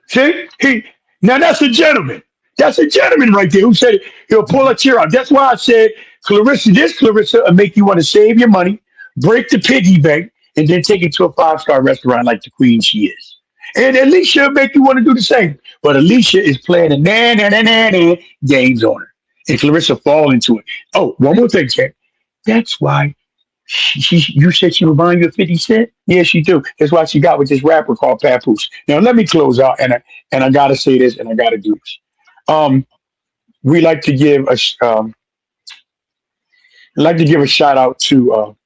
See, now that's a gentleman. That's a gentleman right there who said he'll pull a chair out. That's why I said Clarissa will make you want to save your money, break the piggy bank, and then take it to a 5-star restaurant like the queen she is. And Alycia make you want to do the same. But Alycia is playing the na games on her. And Clarissa fall into it. Oh, one more thing, Chad. That's why you said she was buying you a 50 Cent? Yeah, she do. That's why she got with this rapper called Papoose. Now let me close out and I gotta say this and I gotta do this. We like to give a shout out to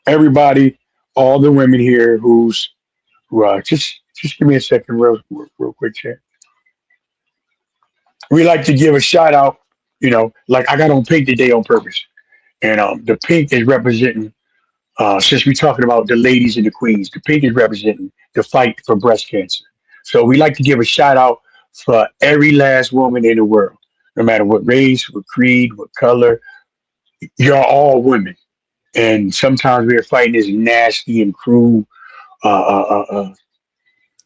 everybody, all the women here who just give me a second real quick, Chad. We like to give a shout out, like I got on pink today on purpose. And the pink is representing, since we're talking about the ladies and the queens, the pink is representing the fight for breast cancer. So we like to give a shout out for every last woman in the world, no matter what race, what creed, what color. You're all women. And sometimes we're fighting this nasty and cruel,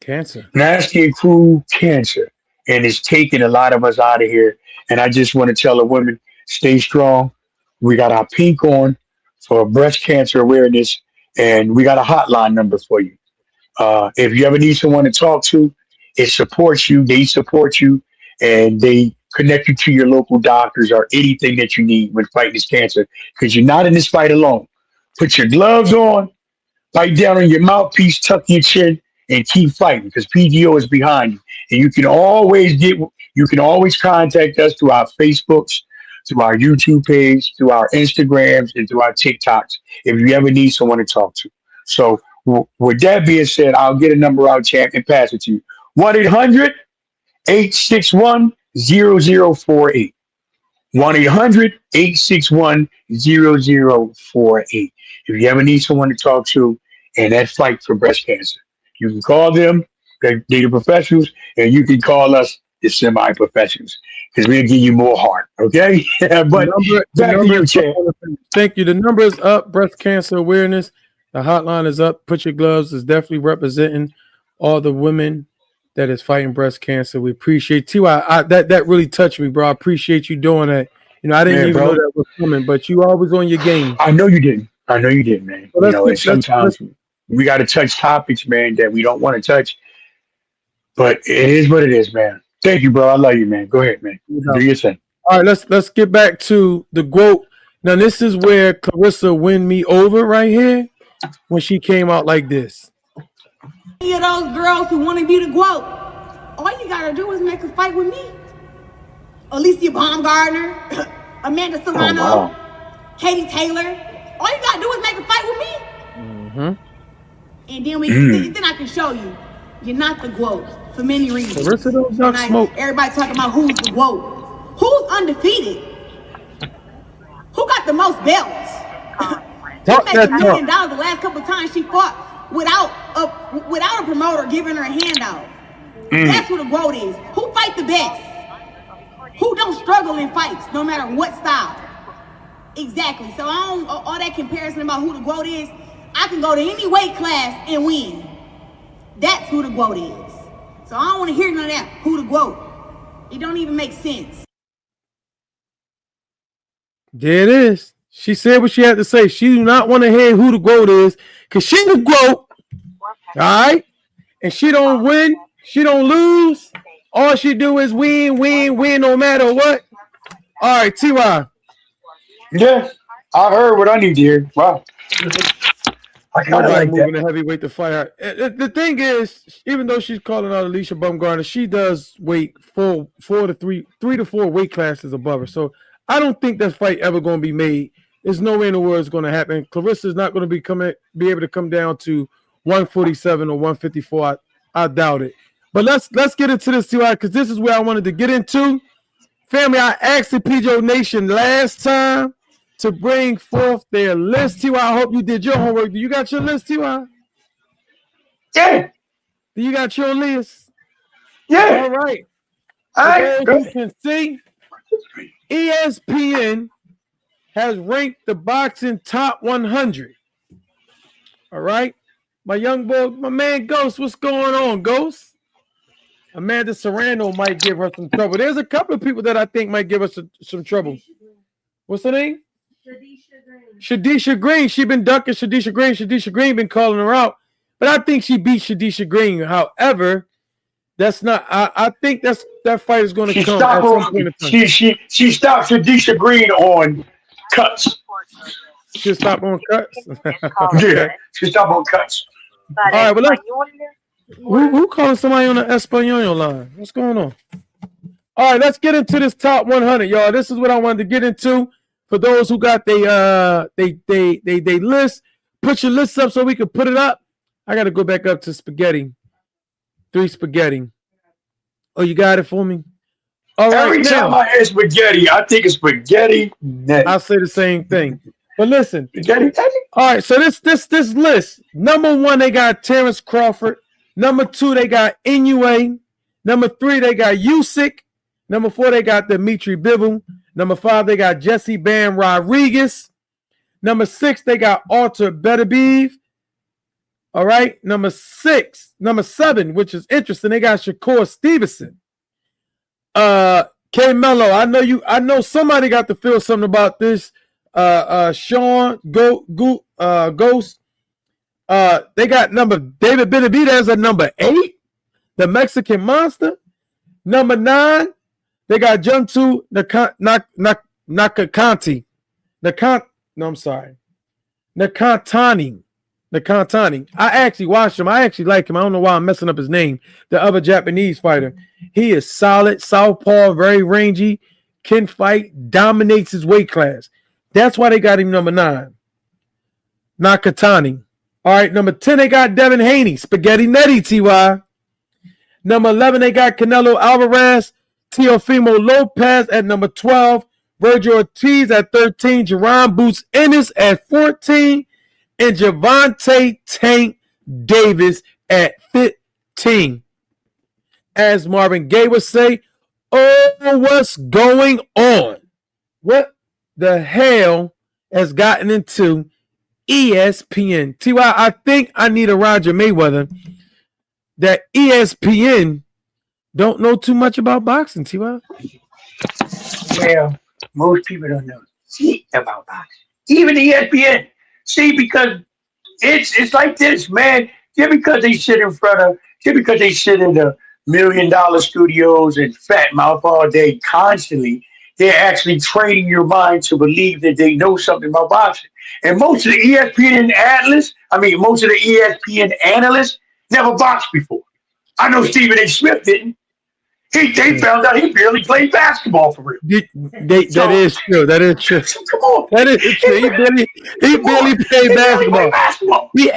Cancer. nasty and cruel cancer. And it's taking a lot of us out of here. And I just want to tell the women, stay strong. We got our pink on for breast cancer awareness, and we got a hotline number for you. If you ever need someone to talk to, it supports you. They support you, and they connect you to your local doctors or anything that you need when fighting this cancer. Because you're not in this fight alone. Put your gloves on, bite down on your mouthpiece, tuck your chin, and keep fighting. Because PGO is behind you, and you can always contact us through our Facebooks, through our YouTube page, through our Instagrams, and through our TikToks if you ever need someone to talk to. So with that being said, I'll get a number out, champ, and pass it to you. 1-800-861-0048. 1-800-861-0048. If you ever need someone to talk to in that fight for breast cancer, you can call them, they're the professionals, and you can call us the semi-professionals because we'll give you more heart, okay? But back to you, Chad. Thank you. The number is up, breast cancer awareness. The hotline is up. Put your gloves is definitely representing all the women that is fighting breast cancer. We appreciate you. That really touched me, bro. I appreciate you doing that. I didn't even know that was coming, but you always on your game. I know you didn't, man. And sometimes we got to touch topics, man, that we don't want to touch. But it is what it is, man. Thank you, bro. I love you, man. Go ahead, man. Do your thing. All right, let's get back to the GOAT. Now, this is where Clarissa win me over right here when she came out like this. Any of those girls who want to be the GOAT, all you gotta do is make a fight with me. Alycia Baumgardner, Amanda Serrano, Katie Taylor. All you gotta do is make a fight with me. Mm-hmm. And then then I can show you. You're not the GOAT for many reasons. Clarissa don't duck smoke. Everybody talking about who's the GOAT. Who's undefeated? Who got the most belts? Talk She made $1 million talk. the last couple of times she fought without a promoter giving her a handout. That's who the GOAT is. Who fight the best? Who don't struggle in fights, no matter what style? Exactly. So all that comparison about who the GOAT is, I can go to any weight class and win. That's who the GOAT is. So I don't want to hear none of that. Who the GOAT? It don't even make sense. There it is. She said what she had to say. She do not want to hear who the GOAT is because she the GOAT. All right? And she don't win. She don't lose. All she do is win no matter what. All right, T.Y. Yeah, I heard what I need to hear. Wow. I kind of like moving that. the heavyweight to fight her. The thing is, even though she's calling out Alycia Baumgardner, she does weight three to four weight classes above her. So I don't think that fight ever going to be made. There's no way in the world it's going to happen. Clarissa's not going to be able to come down to 147 or 154. I doubt it. But let's get into this, T.Y., because this is where I wanted to get into. Family, I asked the PGO Nation last time to bring forth their list. T.Y., I hope you did your homework. Do you got your list, T.Y.? Yeah. Do you got your list? Yeah. All right. All right. As you can see, ESPN has ranked the boxing top 100. All right. My young boy, my man Ghost, what's going on, Ghost? Amanda Serrano might give her some trouble. There's a couple of people that I think might give us some trouble. What's her name? Shadisha Green. She been ducking Shadisha Green. Shadisha Green been calling her out. But I think she beat Shadisha Green. However, that's not. I think that fight is going to come at some point in time. She stopped Shadisha Green on cuts. She'll stop on cuts. Okay. Yeah, she stopped on cuts. All right, well, who calling somebody on the Espanol line? What's going on? All right, let's get into this top 100, y'all. This is what I wanted to get into. For those who got they list, put your list up so we can put it up. I got to go back up to spaghetti. 3 spaghetti. Oh, you got it for me? All right. Every time I hear spaghetti, I think of spaghetti. I'll say the same thing. But listen. All right, so this list. Number 1, they got Terrence Crawford. Number 2, they got Inoue. Number 3, they got Usyk. Number 4, they got Dimitri Bivol. Number 5, they got Jesse Bam Rodriguez. Number 6, they got Artur Beterbiev. All right. Number 7, which is interesting, they got Shakur Stevenson. K-Mello, I know somebody got to feel something about this. Sean Ghost. They got David Benavidez at number 8, the Mexican Monster. Number 9, they got Juntu Nakatani. Nakatani. I actually watched him. I actually like him. I don't know why I'm messing up his name. The other Japanese fighter. He is solid, southpaw, very rangy, can fight, dominates his weight class. That's why they got him number 9. Nakatani. All right, number 10, they got Devin Haney. Spaghetti Netty, T.Y. Number 11, they got Canelo Alvarez. Teofimo Lopez at number 12. Virgil Ortiz at 13. Jerron Boots Ennis at 14. And Javante Tank Davis at 15. As Marvin Gaye would say, oh, what's going on? What the hell has gotten into ESPN? T.Y., I think I need a Roger Mayweather that ESPN don't know too much about boxing, T.Y. Well, most people don't know shit about boxing. Even ESPN. See, because it's like this, man. Just because they sit in the $1 million studios and fat mouth all day constantly, they're actually training your mind to believe that they know something about boxing. And most of the ESPN analysts never boxed before. I know Stephen A. Smith didn't. They found out he barely played basketball for real. That is true. That is true. Come on. That is true. He barely played basketball. He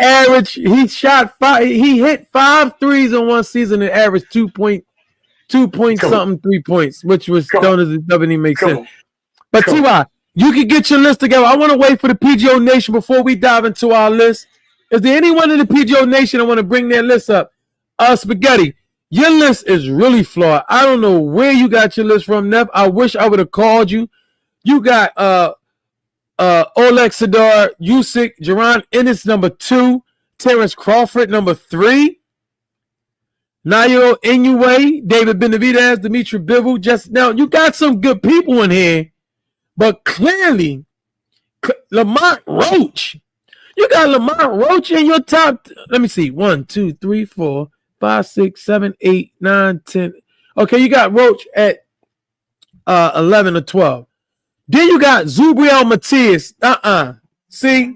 hit 5 threes in one season and averaged 2 point something 3 points, which was doesn't even make sense. But T.Y., you can get your list together. I want to wait for the PGO Nation before we dive into our list. Is there anyone in the PGO Nation that want to bring their list up? Spaghetti. Your list is really flawed. I don't know where you got your list from, Nev. I wish I would have called you. You got Oleg Sadar, Usyk, Jerron Ennis, number 2, Terrence Crawford, number 3, Nayo Inoue, David Benavidez, Dimitri Bivol. Just now, you got some good people in here, but clearly, Lamont Roach. You got Lamont Roach in your top. Let me see. 1, 2, 3, 4. 5, 6, 7, 8, 9, 10. Okay, you got Roach at 11 or 12. Then you got Zubriel Matias. See?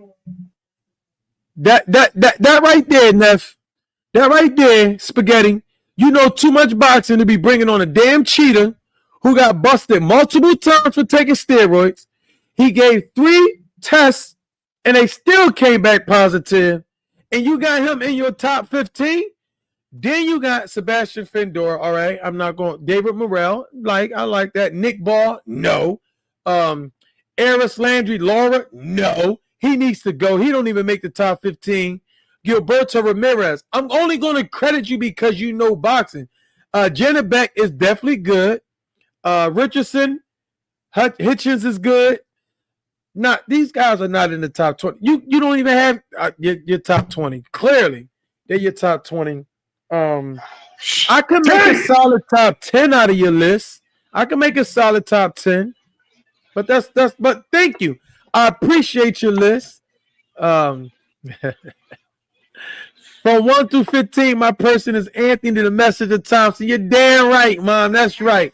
That right there, Neff. That right there, Spaghetti. You know too much boxing to be bringing on a damn cheater who got busted multiple times for taking steroids. He gave 3 tests and they still came back positive. And you got him in your top 15? Then you got Sebastian Findor. All right, I'm not going. David Morrell, I like that. Nick Ball, no. Eris Landry, Laura, no. He needs to go. He don't even make the top 15. Gilberto Ramirez, I'm only going to credit you because you know boxing. Jenna Beck is definitely good. Richardson, Hitchens is good. These guys are not in the top 20. You don't even have your top 20. Clearly, they're your top 20. I could make a solid top 10 out of your list. I can make a solid top 10. But but thank you. I appreciate your list. From 1 through 15, my person is Anthony the Messenger Thompson. You're damn right, Mom. That's right.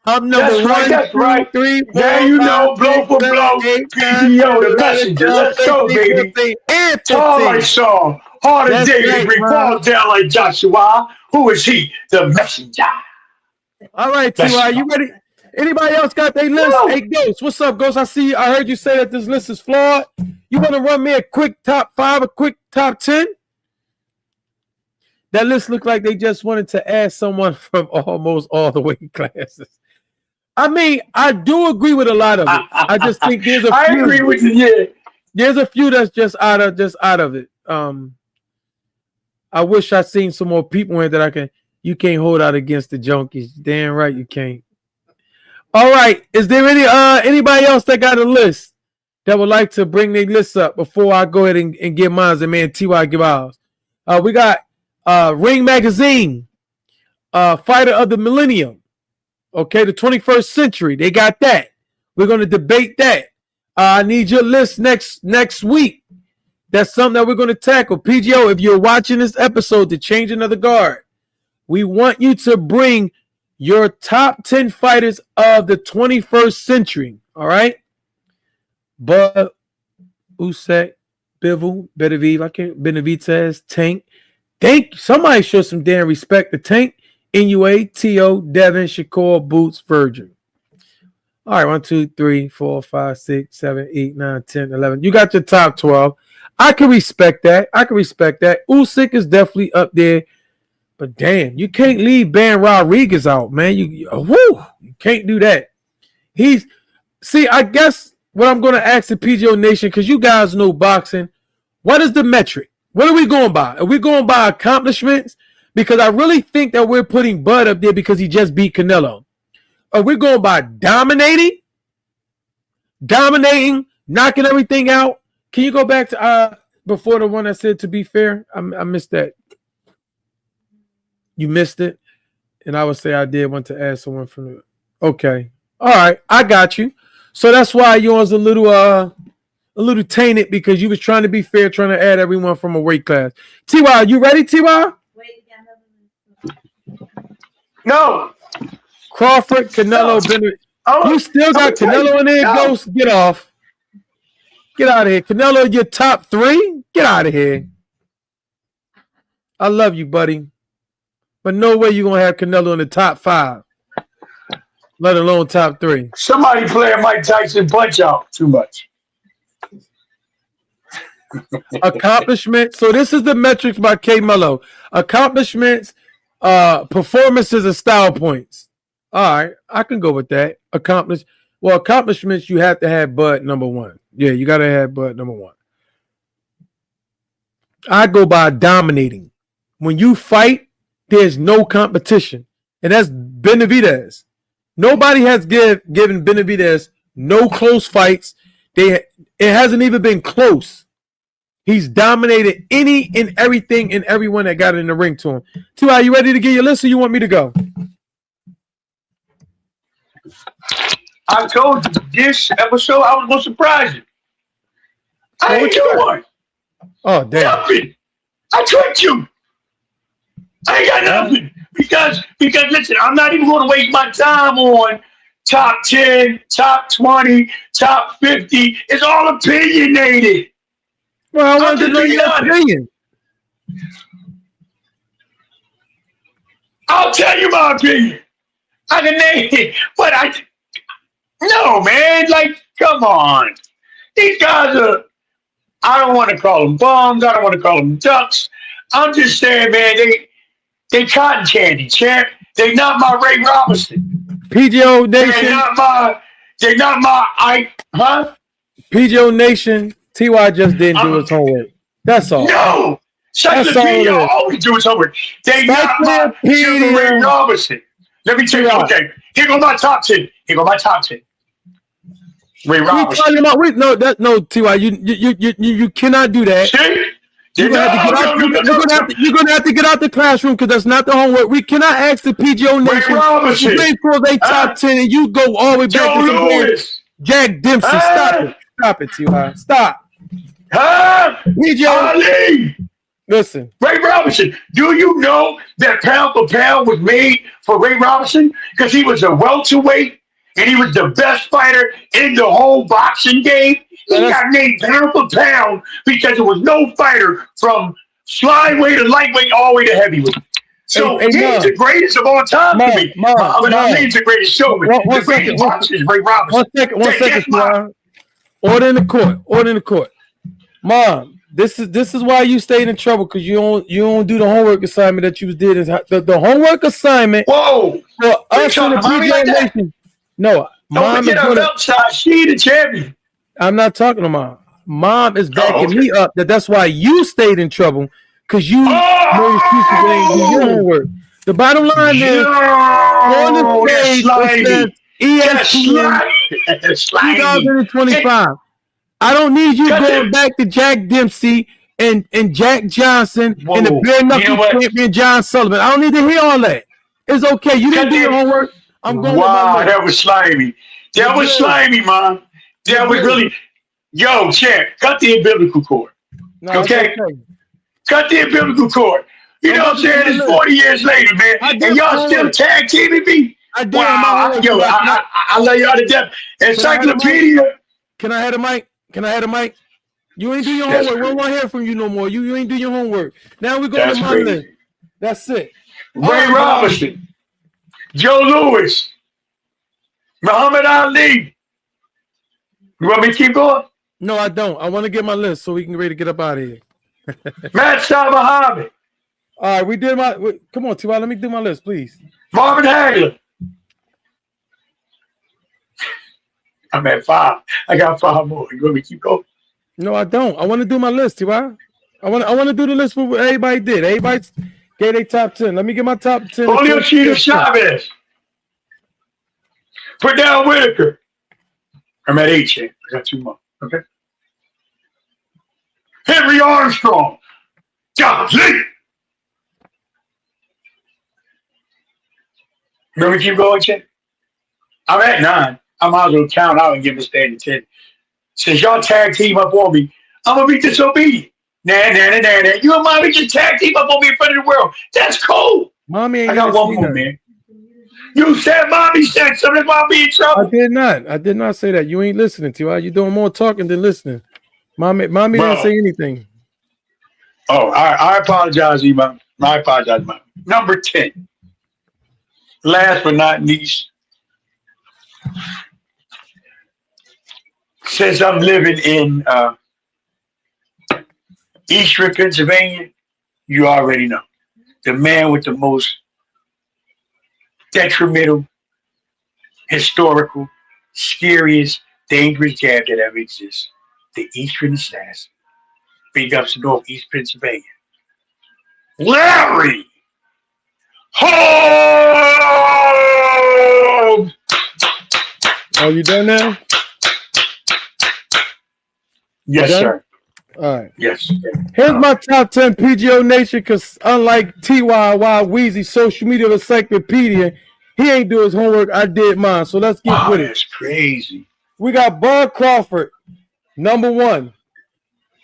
I'm number That's right. 1, That's 2, right. 3, 4, Now you 5, know, blow 6, for 7, blow. 8, 9, 10, PGO, the 11, messenger. 12, Let's go, 13, baby. 14, and Tall like 15. Saul, hard as That's David, right, Rick, Mom. falls down like Joshua. Who is he? The messenger. All right, That's T.Y., you ready? Anybody else got their list? No. Hey, Ghost, what's up, Ghost? I see you. I heard you say that this list is flawed. You want to run me a quick top 5, a quick top 10? That list looked like they just wanted to add someone from almost all the weight classes. I mean, I do agree with a lot of it. I just think there's a few. I agree with you. Yeah. There's a few that's just out of it. I wish I seen some more people in that you can't hold out against the junkies. Damn right you can't. All right. Is there anybody else that got a list that would like to bring their list up before I go ahead and get mine and man T.Y. give ours? We got Ring Magazine, Fighter of the Millennium. Okay, the 21st century. They got that. We're going to debate that. I need your list next week. That's something that we're going to tackle. PGO, if you're watching this episode, The Changing of the Guard, we want you to bring your top 10 fighters of the 21st century. All right? Bud, Usyk, Bivol, Benavidez, Tank. Somebody show some damn respect to Tank. NUA, T.O., Devin, Shakur, Boots, Virgin. All right, 1, 2, 3, 4, 5, 6, 7, 8, 9, 10, 11. You got your top 12. I can respect that. Usyk is definitely up there. But damn, you can't leave Ben Rodriguez out, man. You can't do that. I guess what I'm going to ask the PGO Nation, because you guys know boxing, what is the metric? What are we going by? Are we going by accomplishments? Because I really think that we're putting Bud up there because he just beat Canelo. Are we going by dominating, knocking everything out? Can you go back to before the one I said to be fair? I missed that. You missed it? And I would say I did want to add someone from the... Okay. All right. I got you. So that's why yours a little tainted, because you was trying to be fair, trying to add everyone from a weight class. T.Y., you ready, T.Y.? No. Crawford, Canelo, Bennett. You still got Canelo in there, Ghost? Get off. Get out of here. Canelo, your top 3? Get out of here. I love you, buddy. But no way you're going to have Canelo in the top 5, let alone top 3. Somebody playing Mike Tyson punch out too much. Accomplishment. So this is the metrics by K. Mello. Accomplishments, performances, and style points. All right, I can go with that. Accomplishments, you have to have Bud number 1. Yeah, you got to have Bud number 1. I go by dominating. When you fight, there's no competition. And that's Benavidez. Nobody has given Benavidez no close fights. It hasn't even been close. He's dominated any and everything and everyone that got in the ring to him. T.Y., you ready to get your list, or you want me to go? I told you this episode I was going to surprise you. I ain't doing one. Oh, damn. Nothing. I tricked you. I ain't got nothing. Because listen, I'm not even going to waste my time on top 10, top 20, top 50. It's all opinionated. Well, I wanted to know your opinion. I'll tell you my opinion. I can name it, but no, man. Like, come on. These guys are, I don't want to call them bums. I don't want to call them ducks. I'm just saying, man, they cotton candy, champ. They not my Ray Robinson. PGO Nation. They're not my PGO Nation. T.Y. just didn't do his homework. That's all. No. Such a PGO always do his homework. They not my Ray Robinson. Let me tell you, okay. Here go my top 10. Ray Robinson. No, T.Y. You cannot do that. See? You're gonna have to get out the classroom, because that's not the homework. We cannot ask the PGO Nation to wait for their top 10 and you go all the way back to Jack Dempsey. Stop it, T.Y. Stop. PGO. Ali. Listen. Ray Robinson. Robinson. Do you know that pound for pound was made for Ray Robinson? Because he was a welterweight and he was the best fighter in the whole boxing game. He got named pound for pound because there was no fighter from flyweight to lightweight all the way to heavyweight. So he's the greatest of all time to me. Muhammad Ali's the greatest showman. The greatest boxer is Ray Robinson. One second, Order in the court. Mom, this is why you stayed in trouble, because you don't do the homework assignment that you did. The homework assignment. Whoa! For us in the PGO Nation. No, Mom is upside. She the champion. I'm not talking to Mom. Mom is backing me up. That's why you stayed in trouble, because you know excuses ain't do your homework. The bottom line is on the stage it says ESPN 2025. I don't need you going back to Jack Dempsey and Jack Johnson and the bare knuckle champion John Sullivan. I don't need to hear all that. It's okay. You didn't do your homework. I'm going. Wow, that was slimy. That was slimy, Mom. That was really. Yo, champ, cut the umbilical cord. No, okay? Cut the umbilical cord. You know what I'm saying? It's 40 years later, man. And y'all still tag teaming me? Wow. Yo, I love y'all to death. Encyclopedia. Can I have a mic? You ain't do your homework. We don't want to hear from you no more. You ain't do your homework. Now we go to my list. That's it. Ray Robinson, Joe Louis, Muhammad Ali. You want me to keep going? No, I don't. I want to get my list so we can ready to get up out of here. Matt Muhammad. All right, we did my. Come on, T.Y. Let me do my list, please. Marvin Hagler. I'm at 5. I got 5 more. You want me to keep going? No, I don't. I want to do my list, T.Y. I want to do the list for what everybody did. Everybody gave their top 10. Let me get my top 10. Julio Cheetah Chavez. Put down Whitaker. I'm at 8, champ. I got 2 more. Okay. Henry Armstrong. Golly. You want me to keep going, champ? I'm at 9. I might as well count out and give a stand to 10. Since y'all tag team up on me, I'm gonna be disobedient. Nah. You and Mommy just tag team up on me in front of the world. That's cool. Mommy ain't I got one more, man. You said Mommy said something about me in trouble. I did not say that. You ain't listening, T.Y. You doing more talking than listening. Mommy didn't say anything. Oh, I apologize, Imam. I apologize, Mom. Number 10. Last but not least. Since I'm living in Eastern Pennsylvania, you already know. The man with the most detrimental, historical, scariest, dangerous jab that ever exists. The Eastern Assassin. Big ups to Northeast Pennsylvania. Larry Home! Are you done now? Yes, sir. All right. Yes. Here's my top 10 PGO Nation, because unlike TY, Weezy, social media encyclopedia, he ain't do his homework. I did mine. So let's get with it. That's crazy. We got Bud Crawford, number 1.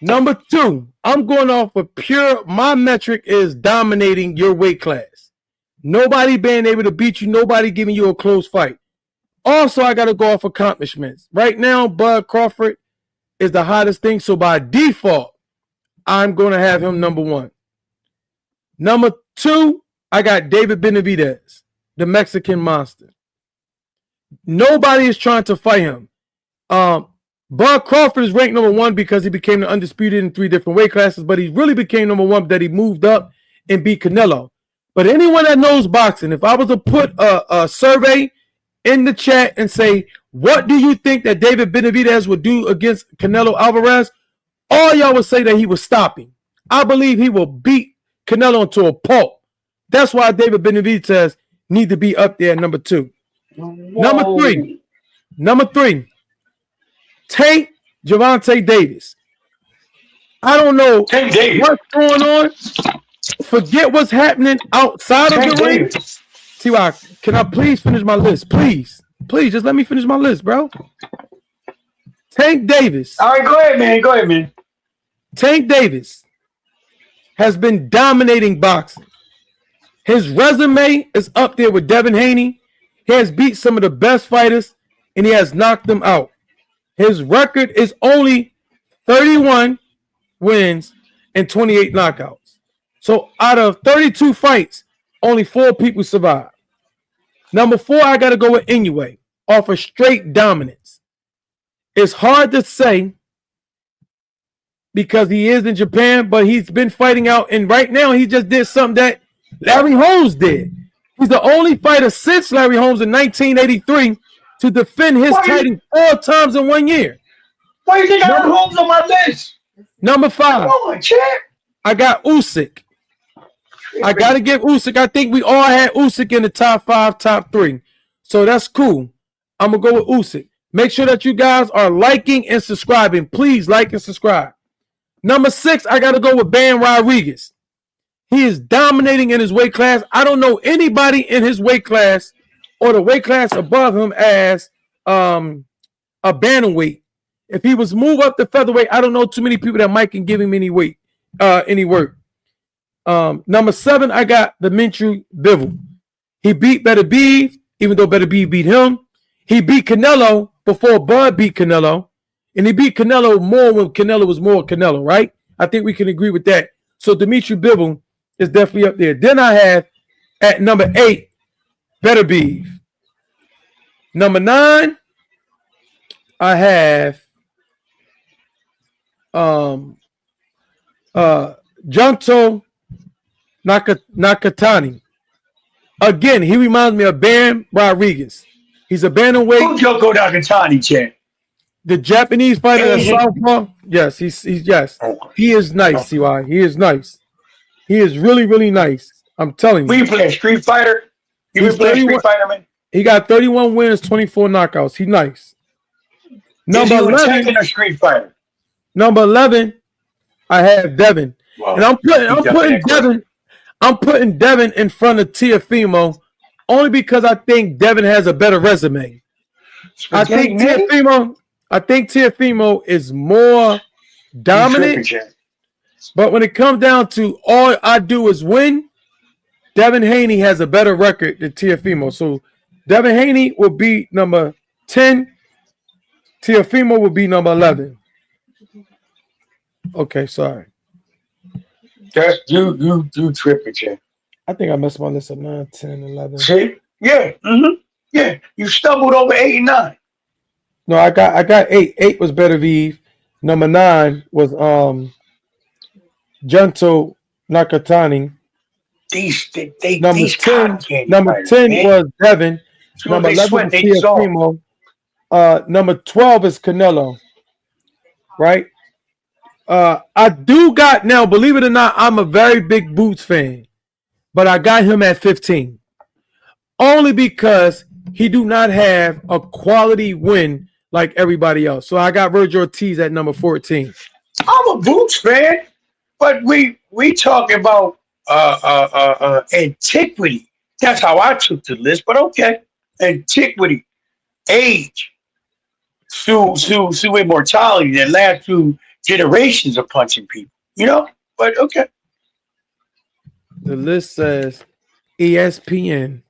Number 2, I'm going off of pure, my metric is dominating your weight class. Nobody being able to beat you, nobody giving you a close fight. Also, I got to go off accomplishments. Right now, Bud Crawford is the hottest thing. So by default, I'm going to have him number 1. Number 2, I got David Benavidez, the Mexican monster. Nobody is trying to fight him. Bud Crawford is ranked number 1 because he became the undisputed in 3 different weight classes, but he really became number 1 that he moved up and beat Canelo. But anyone that knows boxing, if I was to put a survey in the chat and say, what do you think that David Benavidez would do against Canelo Alvarez? All y'all would say that he was stopping. I believe he will beat Canelo into a pulp. That's why David Benavidez need to be up there at number 2. Whoa. Number three, Tank Gervonta Davis. I don't know what's going on. Forget what's happening outside of the ring. T.Y., can I please finish my list? Please, just let me finish my list, bro. Tank Davis. All right, go ahead, man. Tank Davis has been dominating boxing. His resume is up there with Devin Haney. He has beat some of the best fighters, and he has knocked them out. His record is only 31 wins and 28 knockouts. So out of 32 fights, only 4 people survived. Number 4, I got to go with Inoue off of straight dominance. It's hard to say because he is in Japan, but he's been fighting out, and right now he just did something that Larry Holmes did. He's the only fighter since Larry Holmes in 1983 to defend his title 4 times in 1 year. Why you think Larry Holmes on my list? Number 5. Come on, champ. I got Usyk. I got to give Usyk. I think we all had Usyk in the top 5, top 3. So that's cool. I'm going to go with Usyk. Make sure that you guys are liking and subscribing. Please like and subscribe. Number 6, I got to go with Bam Rodriguez. He is dominating in his weight class. I don't know anybody in his weight class or the weight class above him as a bantamweight. If he was moved up to featherweight, I don't know too many people that might can give him any weight, any work. Number 7, I got Dimitri Bivol. He beat Beterbiev, even though Beterbiev beat him. He beat Canelo before Bud beat Canelo. And he beat Canelo more when Canelo was more Canelo, right? I think we can agree with that. So Dimitri Bivol is definitely up there. Then I have at number 8, Beterbiev. Number 9, I have Junto Nakatani. Again, he reminds me of Bam Rodriguez. He's a bantamweight. Who's Junto Nakatani, champ? The Japanese fighter at Southpaw. Yes, he's yes. He is nice, CY. He is nice. He is really, really nice. I'm telling you. We play a Street Fighter. You play a Street Fighter, man. He got 31 wins, 24 knockouts. He's nice. Number 11, a Street Fighter. Number 11, I have Devin. Wow. And I'm putting Devin in front of Teofimo only because I think Devin has a better resume. I think Teofimo is more dominant. But when it comes down to all I do is win, Devin Haney has a better record than Teofimo. So Devin Haney will be number 10. Teofimo will be number 11. Okay, sorry. That's you tripping, champ. I think I messed my list up 9, 10, 11. See? Yeah. Mm-hmm. Yeah. You stumbled over 8 and 9. No, I got 8. 8 was Beterbiev. Number 9 was Junto Nakatani. Number 10 was Devin. So number 11 was Teofimo. Number 12 is Canelo. Right? I do got now, believe it or not, I'm a very big Boots fan. But I got him at 15. Only because he do not have a quality win like everybody else. So I got Virgil Ortiz at number 14. I'm a Boots fan, but we talking about antiquity. That's how I took the list, but okay. Antiquity, age, through immortality that lasts through generations of punching people. You know? But okay. The list says ESPN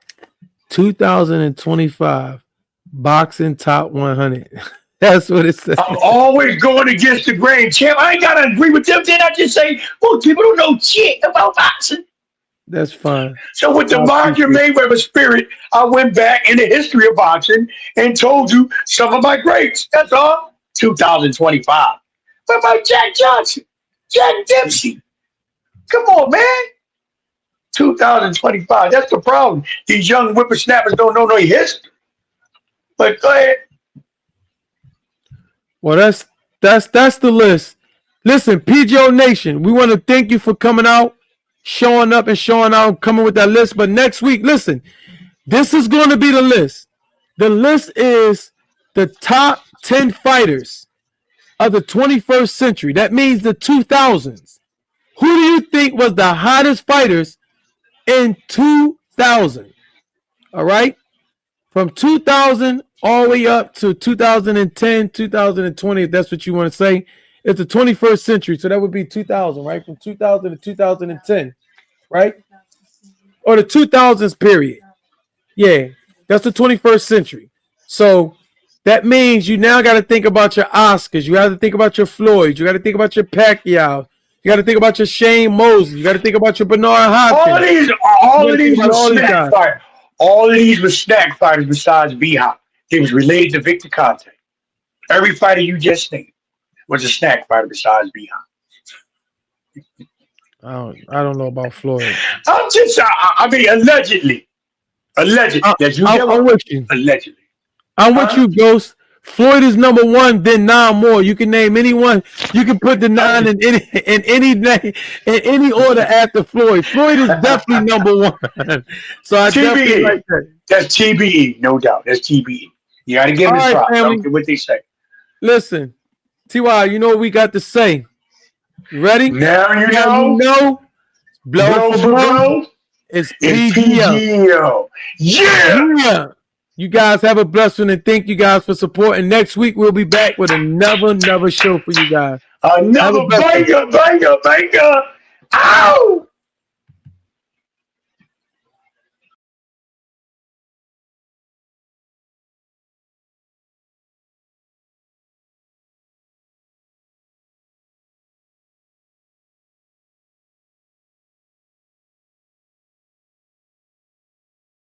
2025 Boxing Top 100. That's what it says. I'm always going against the grain, champ. I ain't gotta agree with them. Then I just say, well, people don't know shit about boxing. That's fine. So with the Monster Mayweather spirit, I went back in the history of boxing and told you some of my greats. That's all. 2025. What about Jack Johnson? Jack Dempsey? Come on, man. 2025. That's the problem. These young whippersnappers don't know no history. But go ahead. Well, that's the list. Listen, PGO Nation, we want to thank you for coming out, showing up and showing out, coming with that list. But next week, listen, this is going to be the list. The list is the top 10 fighters of the 21st century. That means the 2000s. Who do you think was the hottest fighters in 2000? All right? From 2000 all the way up to 2010, 2020, if that's what you want to say. It's the 21st century, so that would be 2000, right? From 2000 to 2010, right? Or the 2000s period. Yeah, that's the 21st century. So that means you now got to think about your Oscars. You got to think about your Floyd. You got to think about your Pacquiao. You got to think about your Shane Mosley. You got to think about your Bernard Hopkins. All of these were snack fighters. All of these were snack fighters besides B-Hop. They was related to Victor Conte. Every fighter you just named was a snack fighter besides B-Hop. I don't know about Floyd. I mean, allegedly. Allegedly. I'm with you. Allegedly. I'm with you, Ghost. Floyd is number one, then 9 more. You can name anyone. You can put the 9 in any order after Floyd. Floyd is definitely number one. So I definitely like that. That's TBE, no doubt. That's TBE. You got to give it a try. I don't care what they say. Listen, T.Y., you know what we got to say. You ready? Now you know. Blow for blow. It's PGO. Yeah. You guys have a blessed one, and thank you guys for supporting. Next week we'll be back with another show for you guys. Another banger. Ow!